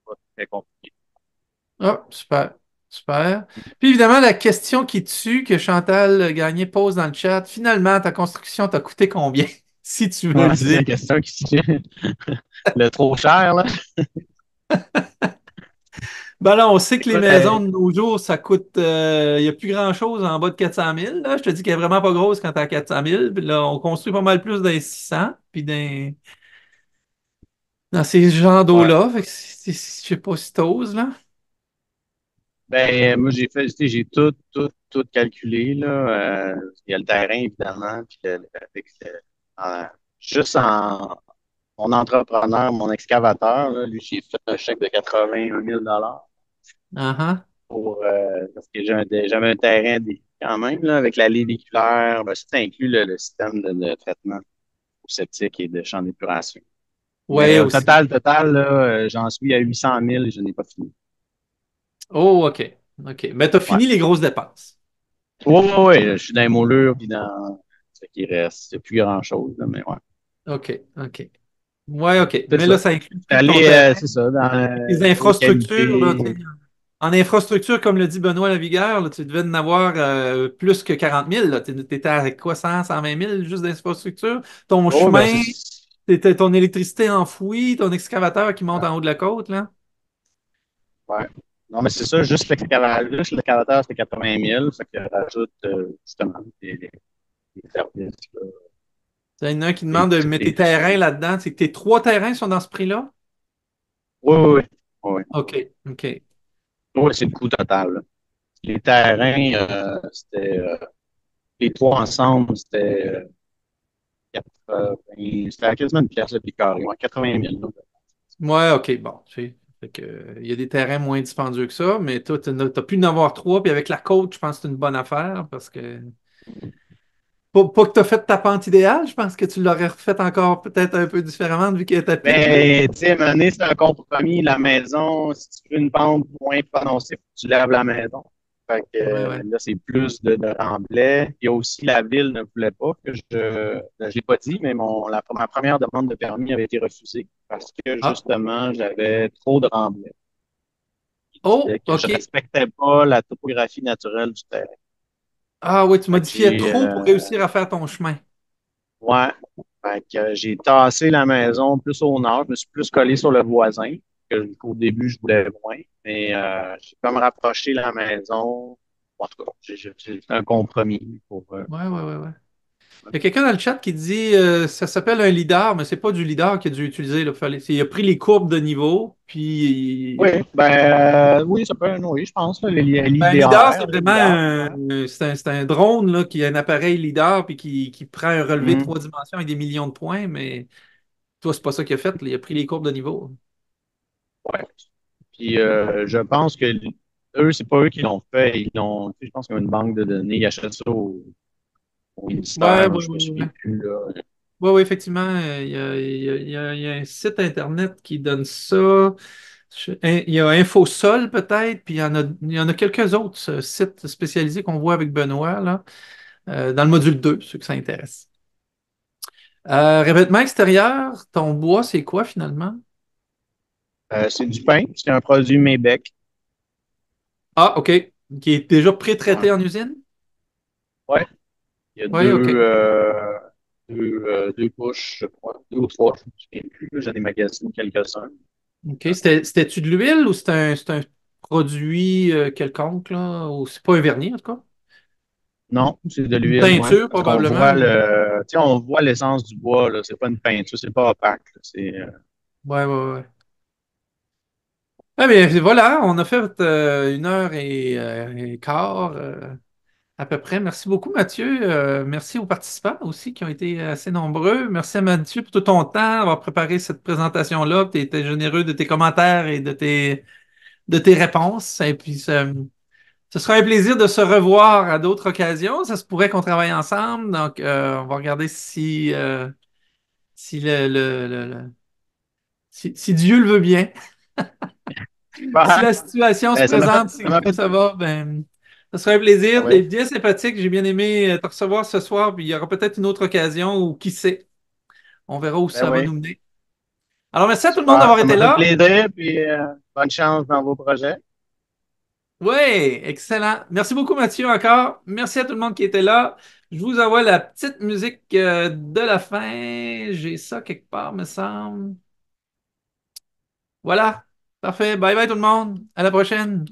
pas très compliqué. Ah, super. Super. Puis évidemment, la question qui tue que Chantal Gagné pose dans le chat, finalement, ta construction t'a coûté combien? Si tu veux le Ouais, c'est dire. la question qui se fait. Le trop cher, là. Ben là, on sait que les Écoute, maisons de nos jours, ça coûte. Il n'y a plus grand-chose en bas de 400 000. Là. Je te dis qu'elle est vraiment pas grosse quand t'as 400 000. Puis là, on construit pas mal plus dans les 600. Puis dans ces genres ouais. d'eau-là. Fait que je sais pas si t'oses, là. Ben, moi, tu sais, j'ai tout calculé, là. Il y a le terrain, évidemment, puis en- juste en, mon entrepreneur, mon excavateur, là, lui, j'ai fait un chèque de 81 000 parce que j'avais un terrain quand même, là, avec la léviculaire, ben, ça inclut le système de traitement septique et de champ d'épuration. Mais Ouais, au aussi. total, là, j'en suis à 800 000 et je n'ai pas fini. Oh, OK. OK. Mais t'as Ouais. fini les grosses dépenses. Ouais, je suis dans les moulures puis dans ce qui reste. Il n'y a plus grand-chose, là, mais ouais. OK. OK. Ouais, OK. C'est Mais là, ça. ça inclut tout ton Aller, terrain, c'est ça, dans tes l'eau de infrastructures, là, tu qualité. sais. En infrastructure, comme le dit Benoît Lavigueur, là, tu devais en avoir plus que 40 000. Là. Tu étais à quoi, 100, 120 000 juste d'infrastructure? Ton Oh, ben, chemin, ton électricité enfouie, ton excavateur qui monte en haut de la côte, là? ouais. Non, mais c'est ça, juste l'excavateur, c'est 80 000. Fait que rajoute, justement, les services, là. Il y en a un qui Et demande de tout mettre tes est tout. terrains là-dedans. C'est que tes trois terrains sont dans ce prix-là? Oui, oui, oui. Oui, OK, OK. oui, c'est le coût total, là. Les terrains, les trois ensemble, c'était quasiment une pièce de carré, ouais, 80 000. Là. Ouais, OK, bon. Tu sais, fait que, il y a des terrains moins dispendieux que ça, mais toi, tu as pu en avoir trois, puis avec la côte, je pense que c'est une bonne affaire parce que. Pas que tu as fait ta pente idéale, je pense que tu l'aurais refait encore peut-être un peu différemment vu qu'elle était pique, là. Ben, tu sais, à un moment donné, c'est un compromis. La maison, si tu veux une pente moins prononcée, faut que tu lèves la maison. Fait que Ouais, ouais. là, c'est plus de remblai. Il y a aussi la ville ne voulait pas que je l'ai pas dit, mais ma première demande de permis avait été refusée parce que Ah, justement, j'avais trop de remblai. Il oh, disait que je OK. respectais pas la topographie naturelle du terrain. Ah oui, tu Fait que modifiais trop pour réussir à faire ton chemin. ouais, fait que j'ai tassé la maison plus au nord. Je me suis plus collé sur le voisin, qu'au début, je voulais moins. Mais j'ai comme rapproché la maison. En tout cas, j'ai fait un compromis pour. Ouais, ouais, ouais, ouais. Il y a quelqu'un dans le chat qui dit ça s'appelle un lidar, mais c'est pas du lidar qu'il a dû utiliser. Là. Il a pris les courbes de niveau, Oui, puis ben oui, ça peut être, oui, je pense, là, ben, un lidar, c'est l'IDR, le vraiment lidar. c'est un drone là, qui a un appareil lidar puis qui prend un relevé de Mhm, 3 dimensions avec des millions de points, mais toi, c'est pas ça qu'il a fait. Là. Il a pris les courbes de niveau. ouais. Puis je pense que eux, c'est pas eux qui l'ont fait. Je pense qu'ils ont une banque de données. Ils achètent ça au Ouais, ministère, ouais, je me ouais, souviens ouais. plus, là. Oui, oui, effectivement, il y a un site Internet qui donne ça. Il y a InfoSol peut-être, puis il y en a quelques autres sites spécialisés qu'on voit avec Benoît, là, dans le module 2, ceux que ça intéresse. Revêtement extérieur, ton bois, c'est quoi finalement? C'est du pain, c'est un produit Mébec. Ah, OK. Qui est déjà Ouais. pré-traité en usine? Ouais. Il y a Oui, OK. deux couches, je crois. Deux ou trois, je ne me souviens plus. Là. J'en ai magasiné quelques-uns. OK. C'était-tu de l'huile ou c'est un produit quelconque, là? Ou c'est pas un vernis, en tout cas? Non, c'est de Une l'huile, ouais. teinture, Parce qu'on probablement. voit tu sais, on voit l'essence du bois, là. C'est pas une peinture, c'est pas opaque, là. Ouais, ouais, ouais. Ah bien, voilà, on a fait 1 heure et quart À peu près. Merci beaucoup, Mathieu. Merci aux participants aussi qui ont été assez nombreux. Merci à Mathieu pour tout ton temps, d'avoir préparé cette présentation-là. Tu étais généreux de tes commentaires et de tes réponses. Et puis, ce sera un plaisir de se revoir à d'autres occasions. Ça se pourrait qu'on travaille ensemble. Donc, on va regarder si, si Dieu le veut bien. Si Super. la situation se Ben, présente, ça si m'a tout fait. ça va, ben, ce sera un Ah plaisir. T'es oui. bien sympathique. J'ai bien aimé te recevoir ce soir. Puis il y aura peut-être une autre occasion ou qui sait. On verra où Ben ça va oui. nous mener. Alors, merci à tout le monde Super. d'avoir Ça été m'a fait là. plaisir, puis bonne chance dans vos projets. Oui, excellent. Merci beaucoup, Mathieu, encore. Merci à tout le monde qui était là. Je vous envoie la petite musique de la fin. J'ai ça quelque part, me semble. Voilà. Parfait. Bye bye tout le monde. À la prochaine.